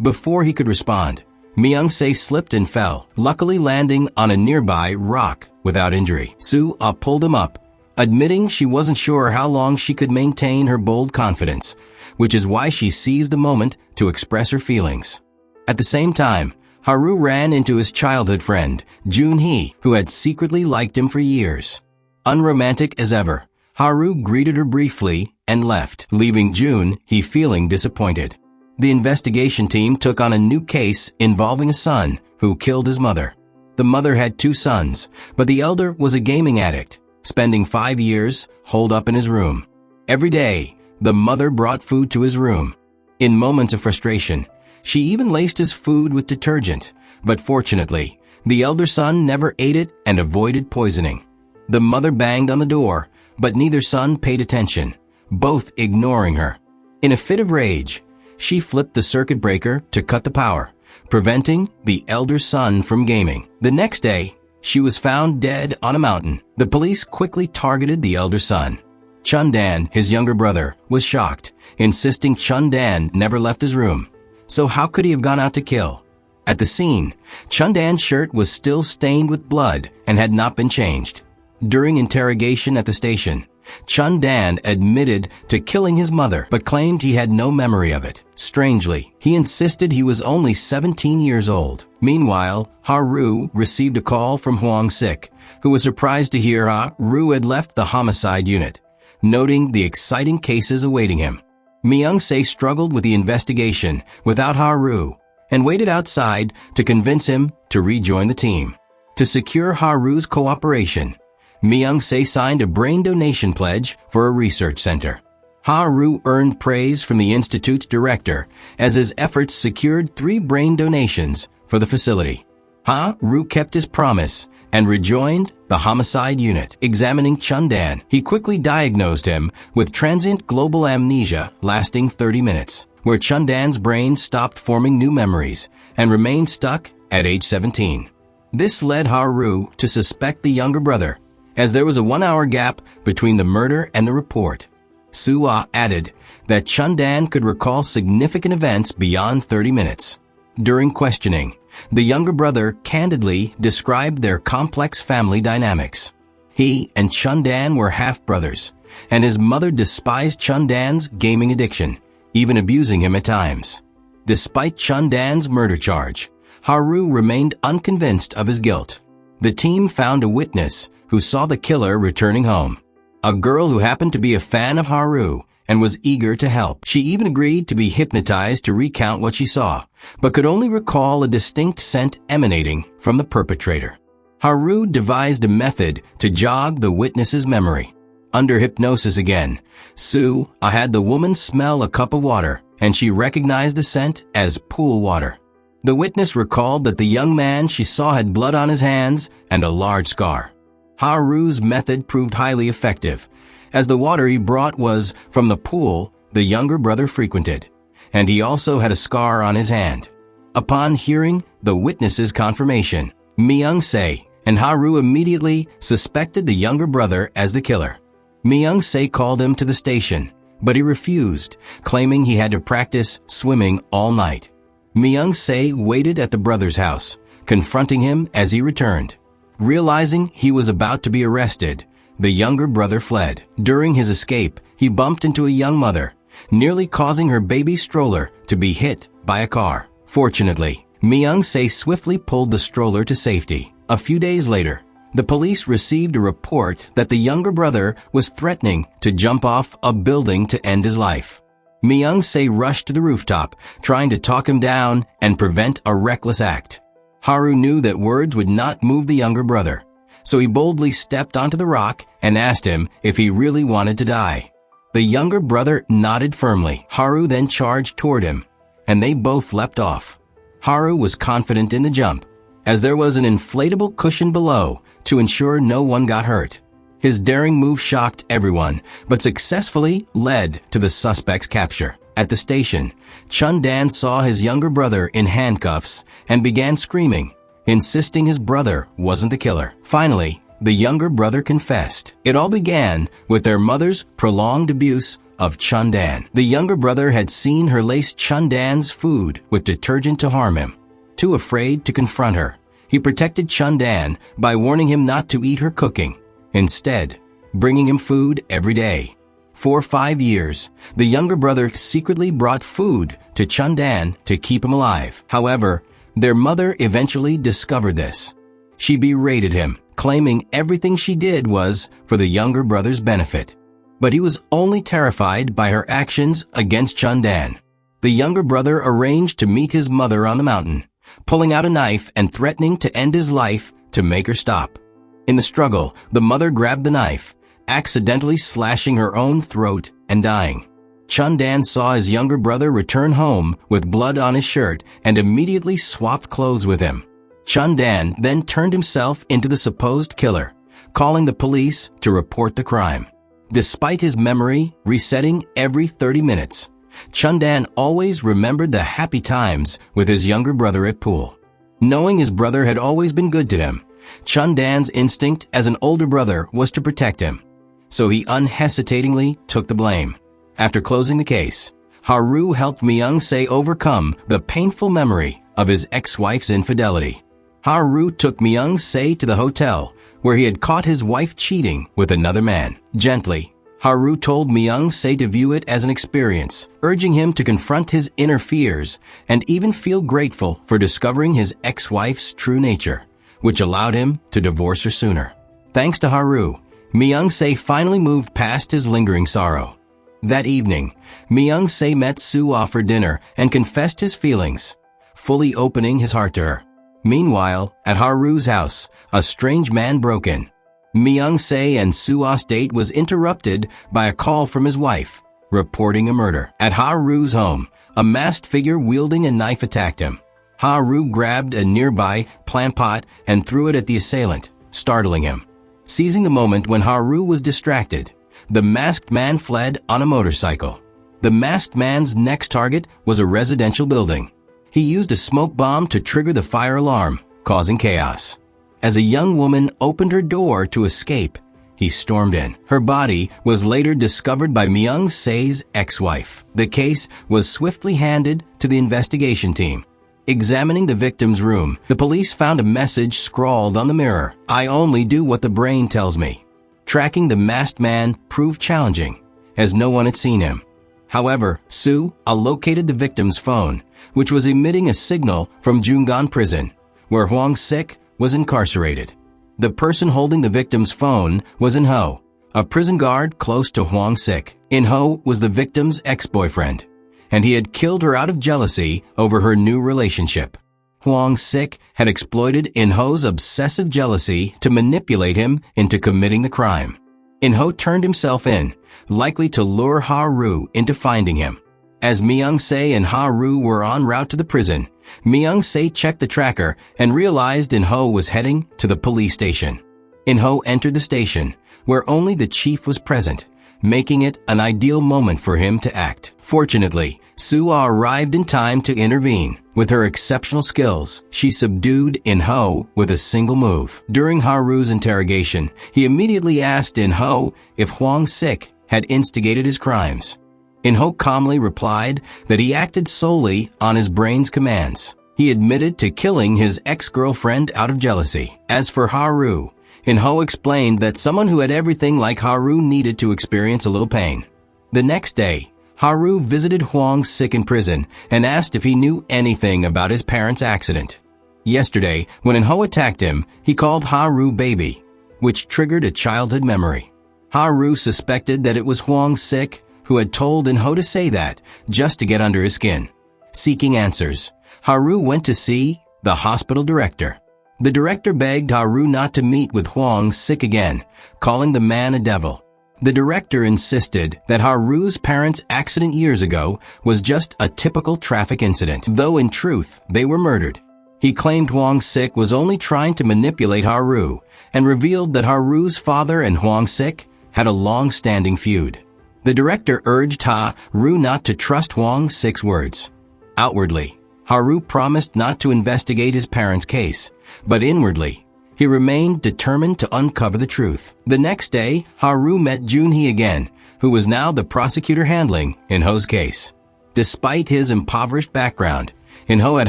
Before he could respond, Myung-se slipped and fell, luckily landing on a nearby rock without injury. So pulled him up, admitting she wasn't sure how long she could maintain her bold confidence, which is why she seized the moment to express her feelings. At the same time, Haru ran into his childhood friend, Jun-hee, who had secretly liked him for years. Unromantic as ever, Haru greeted her briefly and left, leaving Jun-hee feeling disappointed. The investigation team took on a new case involving a son who killed his mother. The mother had 2 sons, but the elder was a gaming addict, spending 5 years holed up in his room. Every day, the mother brought food to his room. In moments of frustration, she even laced his food with detergent, but fortunately, the elder son never ate it and avoided poisoning. The mother banged on the door, but neither son paid attention, both ignoring her. In a fit of rage, she flipped the circuit breaker to cut the power, preventing the elder son from gaming. The next day, she was found dead on a mountain. The police quickly targeted the elder son. Chun-dan, his younger brother, was shocked, insisting Chun-dan never left his room. So how could he have gone out to kill? At the scene, Chun-dan's shirt was still stained with blood and had not been changed. During interrogation at the station, Chun-dan admitted to killing his mother, but claimed he had no memory of it. Strangely, he insisted he was only 17 years old. Meanwhile, Haru received a call from Hwang-sik, who was surprised to hear Haru had left the homicide unit, noting the exciting cases awaiting him. Myung-se struggled with the investigation without Haru and waited outside to convince him to rejoin the team. To secure Haru's cooperation, Myung-se signed a brain donation pledge for a research center. Haru earned praise from the institute's director as his efforts secured 3 brain donations for the facility. Ha-ru kept his promise and rejoined the homicide unit. Examining Chun-dan, he quickly diagnosed him with transient global amnesia lasting 30 minutes, where Chun-dan's brain stopped forming new memories and remained stuck at age 17. This led Ha-ru to suspect the younger brother, as there was a 1-hour gap between the murder and the report. Soo-ah added that Chun-dan could recall significant events beyond 30 minutes. During questioning, the younger brother candidly described their complex family dynamics. He and Chun-dan were half-brothers, and his mother despised Chun-dan's gaming addiction, even abusing him at times. Despite Chun-dan's murder charge, Ha-ru remained unconvinced of his guilt. The team found a witness who saw the killer returning home, a girl who happened to be a fan of Ha-ru and was eager to help. She even agreed to be hypnotized to recount what she saw, but could only recall a distinct scent emanating from the perpetrator. Ha-ru devised a method to jog the witness's memory. Under hypnosis again, Soo-ah had the woman smell a cup of water, and she recognized the scent as pool water. The witness recalled that the young man she saw had blood on his hands and a large scar. Ha-ru's method proved highly effective, as the water he brought was from the pool the younger brother frequented, and he also had a scar on his hand. Upon hearing the witness's confirmation, Myung-se and Ha-ru immediately suspected the younger brother as the killer. Myung-se called him to the station, but he refused, claiming he had to practice swimming all night. Myung-se waited at the brother's house, confronting him as he returned. Realizing he was about to be arrested, the younger brother fled. During his escape, he bumped into a young mother, nearly causing her baby stroller to be hit by a car. Fortunately, Myung-se swiftly pulled the stroller to safety. A few days later, the police received a report that the younger brother was threatening to jump off a building to end his life. Myung-se rushed to the rooftop, trying to talk him down and prevent a reckless act. Ha-ru knew that words would not move the younger brother, so he boldly stepped onto the rock and asked him if he really wanted to die. The younger brother nodded firmly. Ha-ru then charged toward him, and they both leapt off. Ha-ru was confident in the jump, as there was an inflatable cushion below to ensure no one got hurt. His daring move shocked everyone, but successfully led to the suspect's capture. At the station, Chun-dan saw his younger brother in handcuffs and began screaming, insisting his brother wasn't the killer. Finally, the younger brother confessed. It all began with their mother's prolonged abuse of Chun-dan. The younger brother had seen her lace Chun-dan's food with detergent to harm him. Too afraid to confront her, he protected Chun-dan by warning him not to eat her cooking, instead bringing him food every day. For 5 years, the younger brother secretly brought food to Chun-dan to keep him alive. However, their mother eventually discovered this. She berated him, claiming everything she did was for the younger brother's benefit. But he was only terrified by her actions against Chun-dan. The younger brother arranged to meet his mother on the mountain, pulling out a knife and threatening to end his life to make her stop. In the struggle, the mother grabbed the knife, accidentally slashing her own throat and dying. Chun-dan saw his younger brother return home with blood on his shirt and immediately swapped clothes with him. Chun-dan then turned himself into the supposed killer, calling the police to report the crime. Despite his memory resetting every 30 minutes, Chun-dan always remembered the happy times with his younger brother at pool. Knowing his brother had always been good to him, Chun-dan's instinct as an older brother was to protect him, so he unhesitatingly took the blame. After closing the case, Ha-ru helped Myung-se overcome the painful memory of his ex-wife's infidelity. Ha-ru took Myung-se to the hotel, where he had caught his wife cheating with another man. Gently, Ha-ru told Myung-se to view it as an experience, urging him to confront his inner fears and even feel grateful for discovering his ex-wife's true nature, which allowed him to divorce her sooner. Thanks to Ha-ru, Myung-se finally moved past his lingering sorrow. That evening, Myung-se met Soo-ah for dinner and confessed his feelings, fully opening his heart to her. Meanwhile, at Ha-ru's house, a strange man broke in. Myung-se and Soo-ah's date was interrupted by a call from his wife, reporting a murder. At Ha-ru's home, a masked figure wielding a knife attacked him. Ha-ru grabbed a nearby plant pot and threw it at the assailant, startling him. Seizing the moment when Ha-ru was distracted, the masked man fled on a motorcycle. The masked man's next target was a residential building. He used a smoke bomb to trigger the fire alarm, causing chaos. As a young woman opened her door to escape, he stormed in. Her body was later discovered by Myung-se's ex-wife. The case was swiftly handed to the investigation team. Examining the victim's room, the police found a message scrawled on the mirror. "I only do what the brain tells me." Tracking the masked man proved challenging, as no one had seen him. However, Soo located the victim's phone, which was emitting a signal from Jungan prison, where Hwang-sik was incarcerated. The person holding the victim's phone was In-ho, a prison guard close to Hwang-sik. In-ho was the victim's ex-boyfriend, and he had killed her out of jealousy over her new relationship. Hwang-sik had exploited In-ho's obsessive jealousy to manipulate him into committing the crime. In-ho turned himself in, likely to lure Ha-ru into finding him. As Myung-se and Ha-ru were en route to the prison, Myung-se checked the tracker and realized In-ho was heading to the police station. In-ho entered the station, where only the chief was present, making it an ideal moment for him to act. Fortunately, Soo arrived in time to intervene. With her exceptional skills, she subdued In-ho with a single move. During Ha-ru's interrogation, he immediately asked In-ho if Hwang-sik had instigated his crimes. In-ho calmly replied that he acted solely on his brain's commands. He admitted to killing his ex-girlfriend out of jealousy. As for Ha-ru, In-ho explained that someone who had everything like Ha-ru needed to experience a little pain. The next day, Ha-ru visited Hwang-sik in prison and asked if he knew anything about his parents' accident. Yesterday, when In-ho attacked him, he called Ha-ru baby, which triggered a childhood memory. Ha-ru suspected that it was Hwang-sik who had told In-ho to say that, just to get under his skin. Seeking answers, Ha-ru went to see the hospital director. The director begged Ha-ru not to meet with Hwang-sik again, calling the man a devil. The director insisted that Ha-ru's parents' accident years ago was just a typical traffic incident, though in truth, they were murdered. He claimed Hwang-sik was only trying to manipulate Ha-ru and revealed that Ha-ru's father and Hwang-sik had a long-standing feud. The director urged Ha-ru not to trust Hwang-sik's words. Outwardly, Ha-ru promised not to investigate his parents' case, but inwardly, he remained determined to uncover the truth. The next day, Ha-ru met Jun-hee again, who was now the prosecutor handling In-ho's case. Despite his impoverished background, In-ho had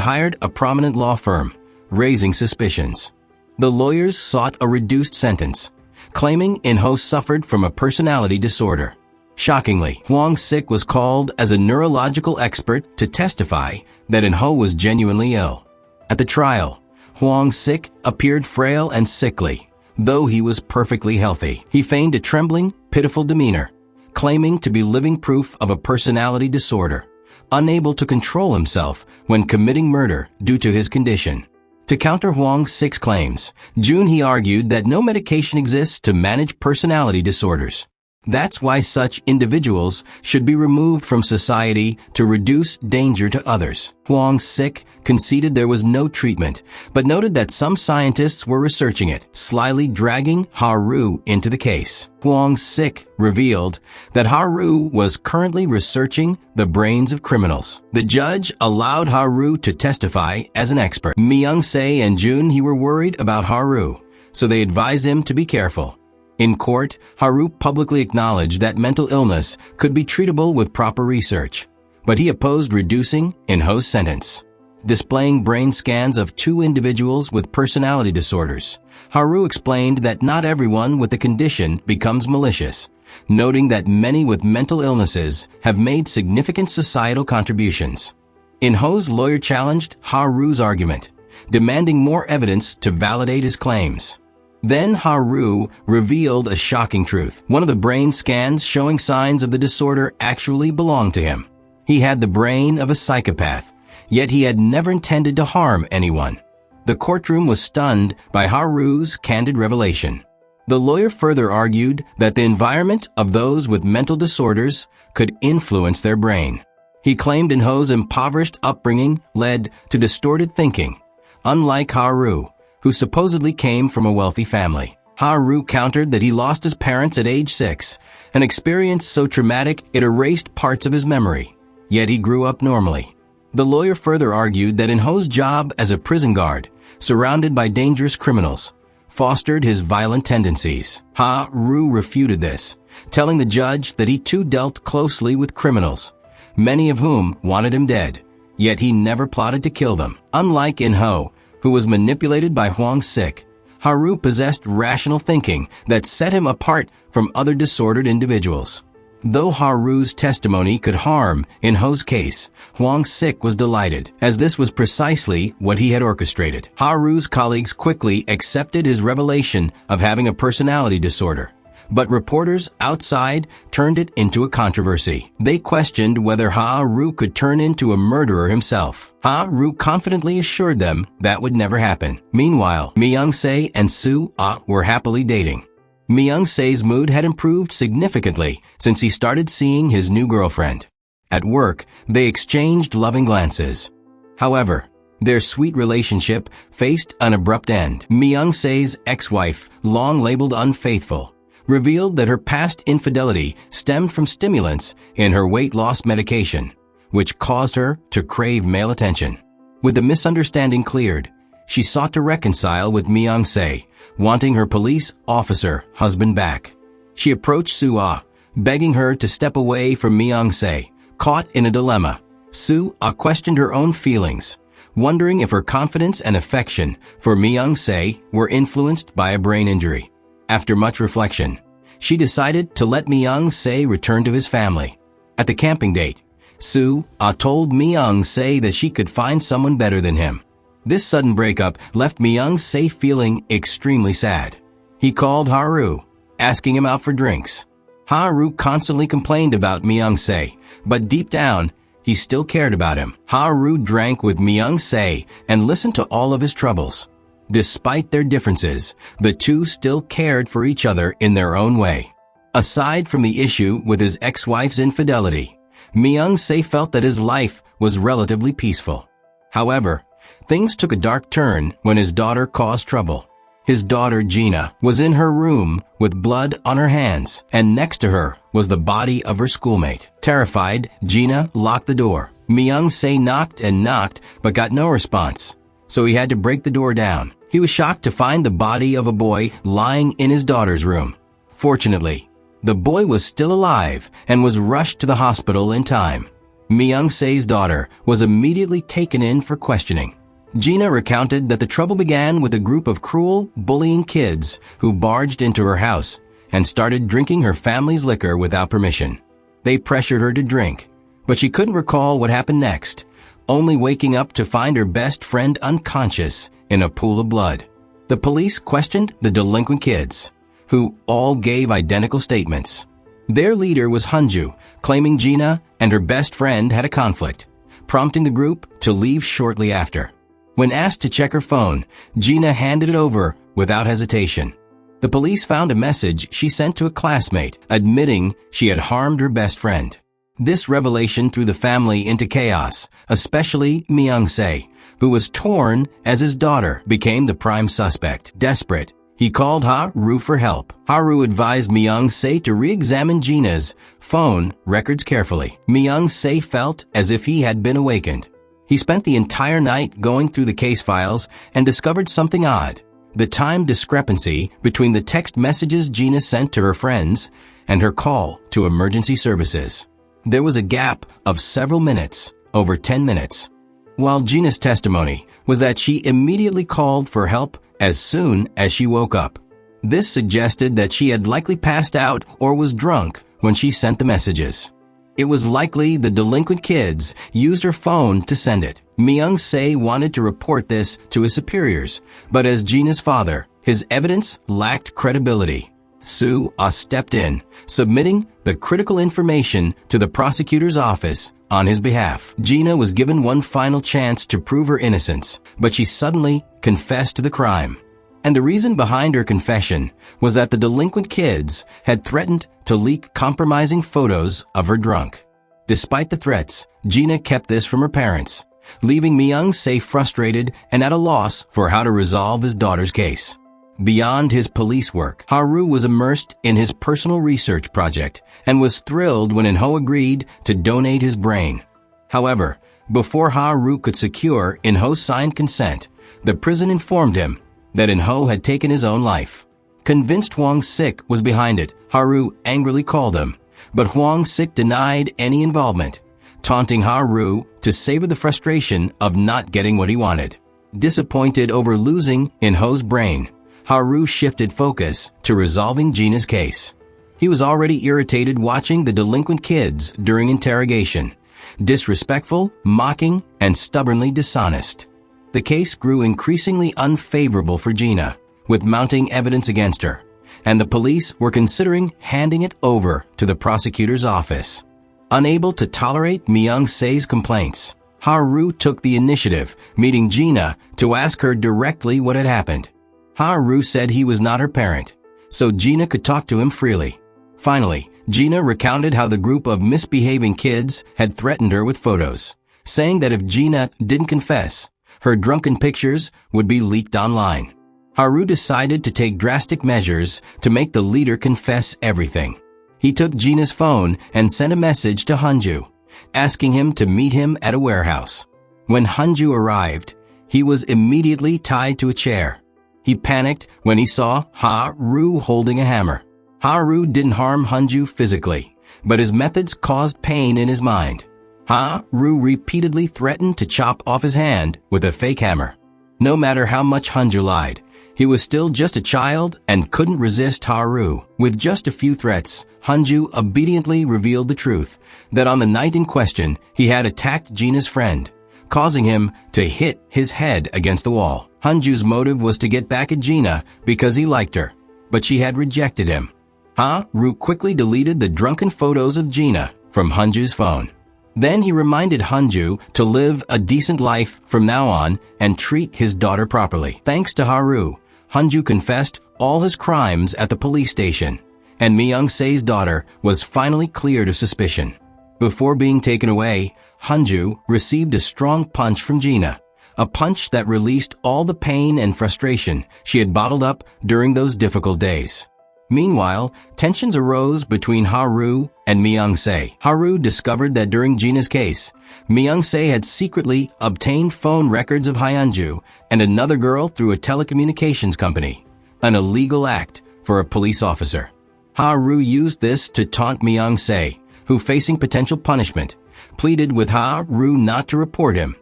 hired a prominent law firm, raising suspicions. The lawyers sought a reduced sentence, claiming In-ho suffered from a personality disorder. Shockingly, Hwang-sik was called as a neurological expert to testify that In-ho was genuinely ill. At the trial, Hwang-sik appeared frail and sickly, though he was perfectly healthy. He feigned a trembling, pitiful demeanor, claiming to be living proof of a personality disorder, unable to control himself when committing murder due to his condition. To counter Hwang-sik's claims, Jun-hee argued that no medication exists to manage personality disorders. That's why such individuals should be removed from society to reduce danger to others. Hwang-sik conceded there was no treatment, but noted that some scientists were researching it, slyly dragging Ha-ru into the case. Hwang-sik revealed that Ha-ru was currently researching the brains of criminals. The judge allowed Ha-ru to testify as an expert. Myung-se and Jun-hee were worried about Ha-ru, so they advised him to be careful. In court, Ha-ru publicly acknowledged that mental illness could be treatable with proper research, but he opposed reducing In-ho's sentence. Displaying brain scans of two individuals with personality disorders, Ha-ru explained that not everyone with the condition becomes malicious, noting that many with mental illnesses have made significant societal contributions. In-ho's lawyer challenged Ha-ru's argument, demanding more evidence to validate his claims. Then Ha-ru revealed a shocking truth. One of the brain scans showing signs of the disorder actually belonged to him. He had the brain of a psychopath, yet he had never intended to harm anyone. The courtroom was stunned by Ha-ru's candid revelation. The lawyer further argued that the environment of those with mental disorders could influence their brain. He claimed In-ho's impoverished upbringing led to distorted thinking, unlike Haru, who supposedly came from a wealthy family. Haru countered that he lost his parents at age 6, an experience so traumatic it erased parts of his memory, yet he grew up normally. The lawyer further argued that In-ho's job as a prison guard, surrounded by dangerous criminals, fostered his violent tendencies. Haru refuted this, telling the judge that he too dealt closely with criminals, many of whom wanted him dead, yet he never plotted to kill them. Unlike In-ho, who was manipulated by Myung-se, Haru possessed rational thinking that set him apart from other disordered individuals. Though Haru's testimony could harm In-ho's case, Myung-se was delighted, as this was precisely what he had orchestrated. Haru's colleagues quickly accepted his revelation of having a personality disorder, but reporters outside turned it into a controversy. They questioned whether Haru could turn into a murderer himself. Haru confidently assured them that would never happen. Meanwhile, Myung-se and Soo-ah were happily dating. Myung-se's mood had improved significantly since he started seeing his new girlfriend. At work, they exchanged loving glances. However, their sweet relationship faced an abrupt end. Myung-se's ex-wife, long labeled unfaithful, revealed that her past infidelity stemmed from stimulants in her weight loss medication, which caused her to crave male attention. With the misunderstanding cleared, she sought to reconcile with Myung-se, wanting her police officer husband back. She approached Soo-ah, begging her to step away from Myung-se. Caught in a dilemma, Soo-ah questioned her own feelings, wondering if her confidence and affection for Myung-se were influenced by a brain injury. After much reflection, she decided to let Myung-se return to his family. At the camping date, Soo-ah told Myung-se that she could find someone better than him. This sudden breakup left Myung-se feeling extremely sad. He called Haru, asking him out for drinks. Haru constantly complained about Myung-se, but deep down, he still cared about him. Haru drank with Myung-se and listened to all of his troubles. Despite their differences, the two still cared for each other in their own way. Aside from the issue with his ex-wife's infidelity, Myung-se felt that his life was relatively peaceful. However, things took a dark turn when his daughter caused trouble. His daughter, Gina, was in her room with blood on her hands, and next to her was the body of her schoolmate. Terrified, Gina locked the door. Myung-se knocked and knocked, but got no response, so he had to break the door down. He was shocked to find the body of a boy lying in his daughter's room. Fortunately, the boy was still alive and was rushed to the hospital in time. Myung-se's daughter was immediately taken in for questioning. Gina recounted that the trouble began with a group of cruel, bullying kids who barged into her house and started drinking her family's liquor without permission. They pressured her to drink, but she couldn't recall what happened next, only waking up to find her best friend unconscious in a pool of blood. The police questioned the delinquent kids, who all gave identical statements. Their leader was Hunju, claiming Gina and her best friend had a conflict, prompting the group to leave shortly after. When asked to check her phone, Gina handed it over without hesitation. The police found a message she sent to a classmate admitting she had harmed her best friend. This revelation threw the family into chaos, especially Myung-se, who was torn as his daughter became the prime suspect. Desperate, he called Haru for help. Haru advised Myung-se to re-examine Gina's phone records carefully. Myung-se felt as if he had been awakened. He spent the entire night going through the case files and discovered something odd: the time discrepancy between the text messages Gina sent to her friends and her call to emergency services. There was a gap of several minutes, over 10 minutes. While Gina's testimony was that she immediately called for help as soon as she woke up. This suggested that she had likely passed out or was drunk when she sent the messages. It was likely the delinquent kids used her phone to send it. Myung-se wanted to report this to his superiors, but as Gina's father, his evidence lacked credibility. Soo-ah stepped in, submitting the critical information to the prosecutor's office on his behalf. Gina was given one final chance to prove her innocence, but she suddenly confessed to the crime. And the reason behind her confession was that the delinquent kids had threatened to leak compromising photos of her drunk. Despite the threats, Gina kept this from her parents, leaving Myung-se frustrated and at a loss for how to resolve his daughter's case. Beyond his police work, Haru was immersed in his personal research project and was thrilled when In-ho agreed to donate his brain. However, before Haru could secure In-ho's signed consent, the prison informed him that In-ho had taken his own life. Convinced Hwang-sik was behind it, Haru angrily called him, but Hwang-sik denied any involvement, taunting Haru to savor the frustration of not getting what he wanted. Disappointed over losing In-ho's brain, Haru shifted focus to resolving Gina's case. He was already irritated watching the delinquent kids during interrogation, disrespectful, mocking, and stubbornly dishonest. The case grew increasingly unfavorable for Gina, with mounting evidence against her, and the police were considering handing it over to the prosecutor's office. Unable to tolerate Myung-se's complaints, Haru took the initiative, meeting Gina to ask her directly what had happened. Haru said he was not her parent, so Gina could talk to him freely. Finally, Gina recounted how the group of misbehaving kids had threatened her with photos, saying that if Gina didn't confess, her drunken pictures would be leaked online. Haru decided to take drastic measures to make the leader confess everything. He took Gina's phone and sent a message to Hunju, asking him to meet him at a warehouse. When Hunju arrived, he was immediately tied to a chair. He panicked when he saw Haru holding a hammer. Haru didn't harm Hunju physically, but his methods caused pain in his mind. Haru repeatedly threatened to chop off his hand with a fake hammer. No matter how much Hunju lied, he was still just a child and couldn't resist Haru. With just a few threats, Hunju obediently revealed the truth, that on the night in question, he had attacked Gina's friend, causing him to hit his head against the wall. Hunju's motive was to get back at Gina because he liked her, but she had rejected him. Haru quickly deleted the drunken photos of Gina from Hunju's phone. Then he reminded Hunju to live a decent life from now on and treat his daughter properly. Thanks to Haru, Hunju confessed all his crimes at the police station, and Myung-se's daughter was finally cleared of suspicion. Before being taken away, Hunju received a strong punch from Gina, a punch that released all the pain and frustration she had bottled up during those difficult days. Meanwhile, tensions arose between Haru and Myung-se. Haru discovered that during Gina's case, Myung-se had secretly obtained phone records of Hyunju and another girl through a telecommunications company, an illegal act for a police officer. Haru used this to taunt Myung-se, who, facing potential punishment, pleaded with Haru not to report him,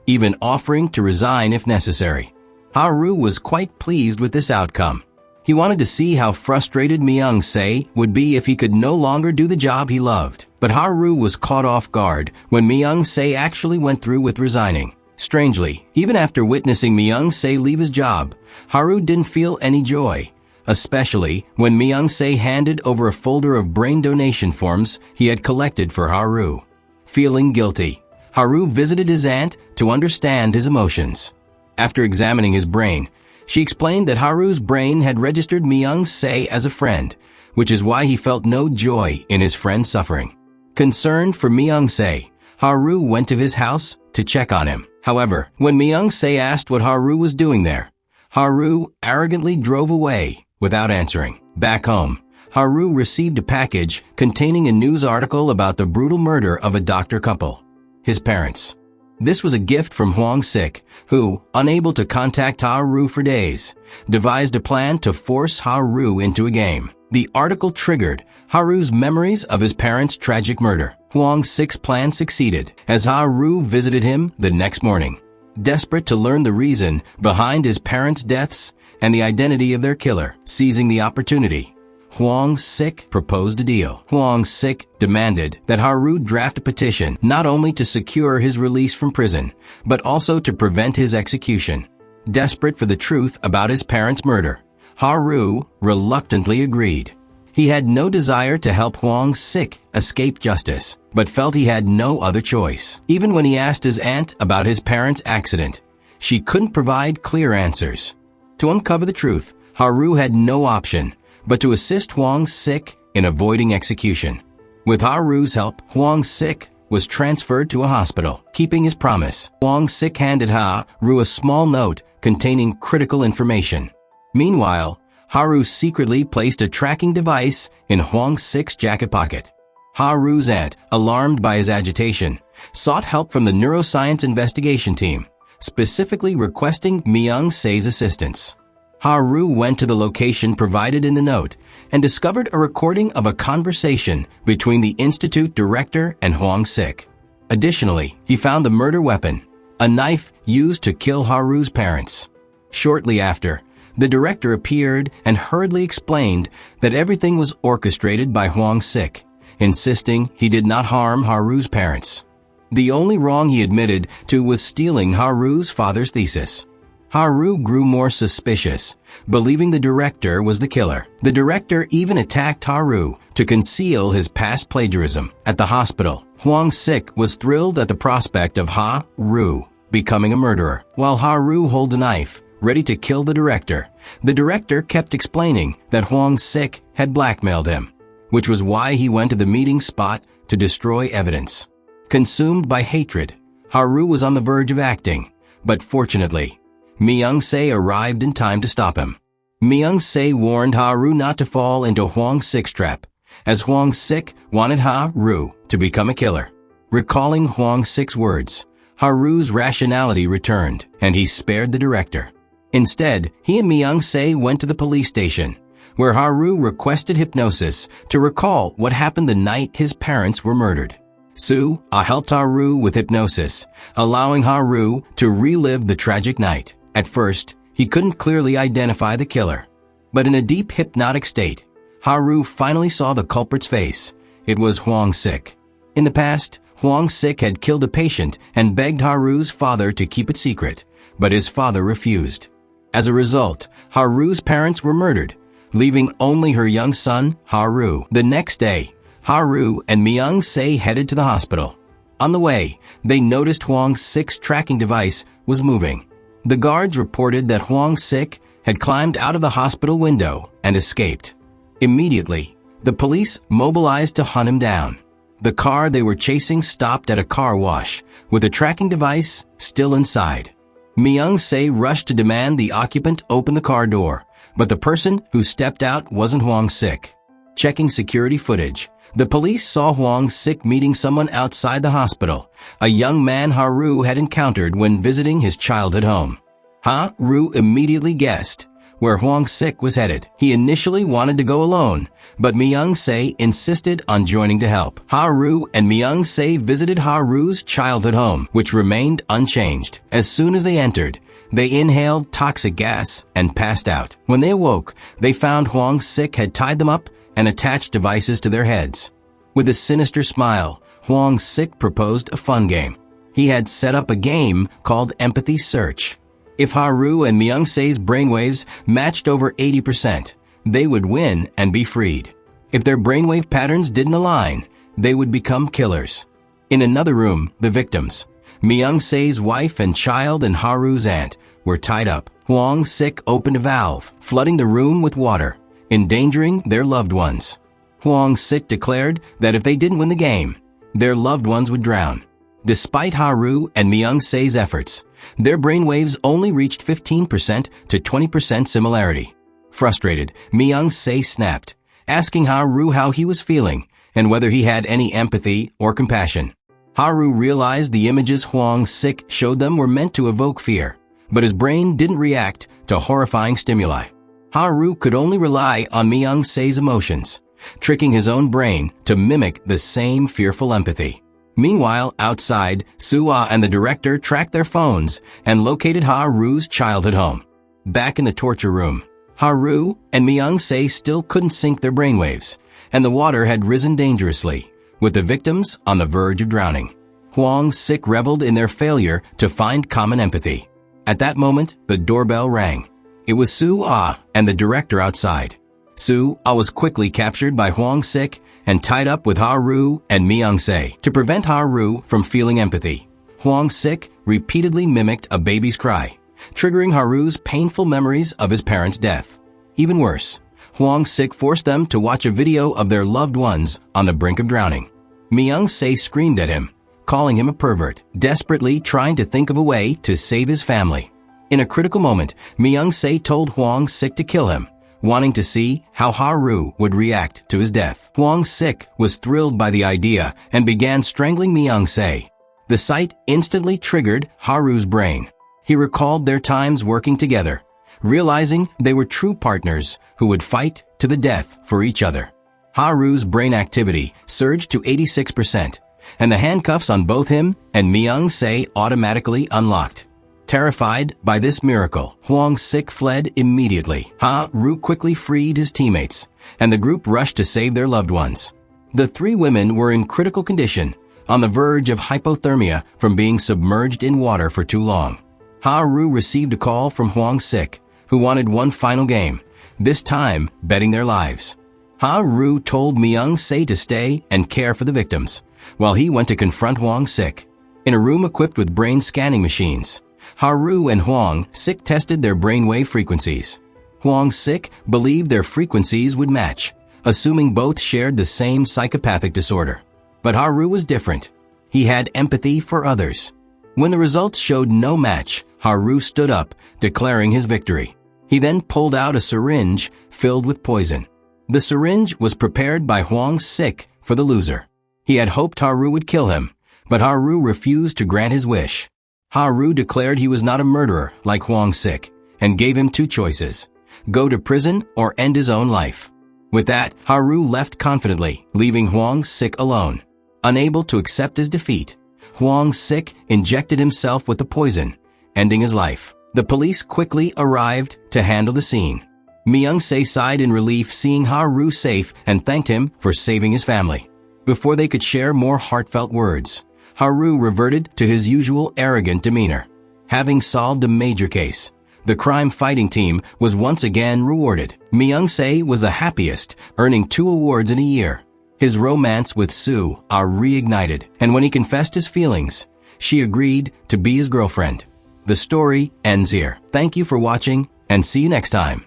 even offering to resign if necessary. Haru was quite pleased with this outcome. He wanted to see how frustrated Myung-se would be if he could no longer do the job he loved. But Haru was caught off guard when Myung-se actually went through with resigning. Strangely, even after witnessing Myung-se leave his job, Haru didn't feel any joy, especially when Myung-se handed over a folder of brain donation forms he had collected for Haru. Feeling guilty, Haru visited his aunt to understand his emotions. After examining his brain, she explained that Haru's brain had registered Myung-se as a friend, which is why he felt no joy in his friend's suffering. Concerned for Myung-se, Haru went to his house to check on him. However, when Myung-se asked what Haru was doing there, Haru arrogantly drove away without answering. Back home, Haru received a package containing a news article about the brutal murder of a doctor couple, his parents. This was a gift from Hwang-sik, who, unable to contact Haru for days, devised a plan to force Haru into a game. The article triggered Haru's memories of his parents' tragic murder. Hwang-sik's plan succeeded as Haru visited him the next morning. Desperate to learn the reason behind his parents' deaths and the identity of their killer, seizing the opportunity, Hwang-sik proposed a deal. Hwang-sik demanded that Haru draft a petition not only to secure his release from prison, but also to prevent his execution. Desperate for the truth about his parents' murder, Haru reluctantly agreed. He had no desire to help Hwang-sik escape justice, but felt he had no other choice. Even when he asked his aunt about his parents' accident, she couldn't provide clear answers. To uncover the truth, Haru had no option but to assist Hwang-sik in avoiding execution. With Haru's help, Hwang-sik was transferred to a hospital. Keeping his promise, Hwang-sik handed Ha-ru a small note containing critical information. Meanwhile, Ha-ru secretly placed a tracking device in Hwang-sik's jacket pocket. Ha-ru's aunt, alarmed by his agitation, sought help from the neuroscience investigation team, specifically requesting Myung-se's assistance. Ha-ru went to the location provided in the note and discovered a recording of a conversation between the institute director and Hwang-sik. Additionally, he found the murder weapon, a knife used to kill Ha-ru's parents. Shortly after, the director appeared and hurriedly explained that everything was orchestrated by Hwang-sik, insisting he did not harm Ha-ru's parents. The only wrong he admitted to was stealing Ha-ru's father's thesis. Ha-ru grew more suspicious, believing the director was the killer. The director even attacked Ha-ru to conceal his past plagiarism. At the hospital, Hwang-sik was thrilled at the prospect of Ha-ru becoming a murderer. While Ha-ru holds a knife, ready to kill the director kept explaining that Hwang-sik had blackmailed him, which was why he went to the meeting spot to destroy evidence. Consumed by hatred, Ha-ru was on the verge of acting, but fortunately, Myung-se arrived in time to stop him. Myung-se warned Ha-ru not to fall into Hwang-sik's trap, as Hwang-sik wanted Ha-ru to become a killer. Recalling Hwang-sik's words, Ha-ru's rationality returned, and he spared the director. Instead, he and Myung-se went to the police station, where Ha-ru requested hypnosis to recall what happened the night his parents were murdered. So-jung helped Ha-ru with hypnosis, allowing Ha-ru to relive the tragic night. At first, he couldn't clearly identify the killer, but in a deep hypnotic state, Ha-ru finally saw the culprit's face. It was Hwang-sik. In the past, Hwang-sik had killed a patient and begged Ha-ru's father to keep it secret, but his father refused. As a result, Ha-ru's parents were murdered, leaving only her young son, Ha-ru. The next day, Ha-ru and Myung-se headed to the hospital. On the way, they noticed Hwang-sik's tracking device was moving. The guards reported that Hwang-sik had climbed out of the hospital window and escaped. Immediately, the police mobilized to hunt him down. The car they were chasing stopped at a car wash, with the tracking device still inside. Myung-se rushed to demand the occupant open the car door, but the person who stepped out wasn't Hwang-sik. Checking security footage, the police saw Hwang-sik meeting someone outside the hospital, a young man Ha-ru had encountered when visiting his childhood home. Ha-ru immediately guessed where Hwang-sik was headed. He initially wanted to go alone, but Myung-se insisted on joining to help. Ha-ru and Myung-se visited Ha-ru's childhood home, which remained unchanged. As soon as they entered, they inhaled toxic gas and passed out. When they awoke, they found Hwang-sik had tied them up and attached devices to their heads. With a sinister smile, Hwang-sik proposed a fun game. He had set up a game called Empathy Search. If Ha-ru and Myung-se's brainwaves matched over 80%, they would win and be freed. If their brainwave patterns didn't align, they would become killers. In another room, the victims, Myung-se's wife and child and Ha-ru's aunt, were tied up. Hwang-sik opened a valve, flooding the room with water, endangering their loved ones. Hwang-sik declared that if they didn't win the game, their loved ones would drown. Despite Ha-ru and Myung-se's efforts, their brainwaves only reached 15% to 20% similarity. Frustrated, Myung-se snapped, asking Ha-ru how he was feeling and whether he had any empathy or compassion. Ha-ru realized the images Hwang-sik showed them were meant to evoke fear, but his brain didn't react to horrifying stimuli. Ha-ru could only rely on Myung-se's emotions, tricking his own brain to mimic the same fearful empathy. Meanwhile, outside, So-jung and the director tracked their phones and located Ha-ru's childhood home. Back in the torture room, Ha-ru and Myung-se still couldn't sync their brainwaves, and the water had risen dangerously, with the victims on the verge of drowning. Hwang-sik reveled in their failure to find common empathy. At that moment, the doorbell rang. It was So-jung and the director outside. So-jung was quickly captured by Hwang-sik and tied up with Ha-ru and Myung-se. To prevent Ha-ru from feeling empathy, Hwang-sik repeatedly mimicked a baby's cry, triggering Ha-ru's painful memories of his parents' death. Even worse, Hwang-sik forced them to watch a video of their loved ones on the brink of drowning. Myung-se screamed at him, calling him a pervert, desperately trying to think of a way to save his family. In a critical moment, Myung-se told Hwang-sik to kill him, wanting to see how Ha-ru would react to his death. Hwang-sik was thrilled by the idea and began strangling Myung-se. The sight instantly triggered Ha-ru's brain. He recalled their times working together, realizing they were true partners who would fight to the death for each other. Ha-ru's brain activity surged to 86%, and the handcuffs on both him and Myung-se automatically unlocked. Terrified by this miracle, Hwang-sik fled immediately. Ha-ru quickly freed his teammates, and the group rushed to save their loved ones. The three women were in critical condition, on the verge of hypothermia from being submerged in water for too long. Ha-ru received a call from Hwang-sik, who wanted one final game, this time betting their lives. Ha-ru told Myung-se to stay and care for the victims, while he went to confront Hwang-sik. In a room equipped with brain scanning machines, Ha-ru and Hwang-sik tested their brainwave frequencies. Hwang-sik believed their frequencies would match, assuming both shared the same psychopathic disorder. But Ha-ru was different. He had empathy for others. When the results showed no match, Ha-ru stood up, declaring his victory. He then pulled out a syringe filled with poison. The syringe was prepared by Hwang-sik for the loser. He had hoped Ha-ru would kill him, but Ha-ru refused to grant his wish. Ha-ru declared he was not a murderer like Hwang-sik and gave him two choices: go to prison or end his own life. With that, Ha-ru left confidently, leaving Hwang-sik alone. Unable to accept his defeat, Hwang-sik injected himself with the poison, ending his life. The police quickly arrived to handle the scene. Myung-se sighed in relief seeing Ha-ru safe and thanked him for saving his family. Before they could share more heartfelt words, Ha-ru reverted to his usual arrogant demeanor. Having solved a major case, the crime-fighting team was once again rewarded. Myung-se was the happiest, earning 2 awards in a year. His romance with Soo are reignited, and when he confessed his feelings, she agreed to be his girlfriend. The story ends here. Thank you for watching, and see you next time.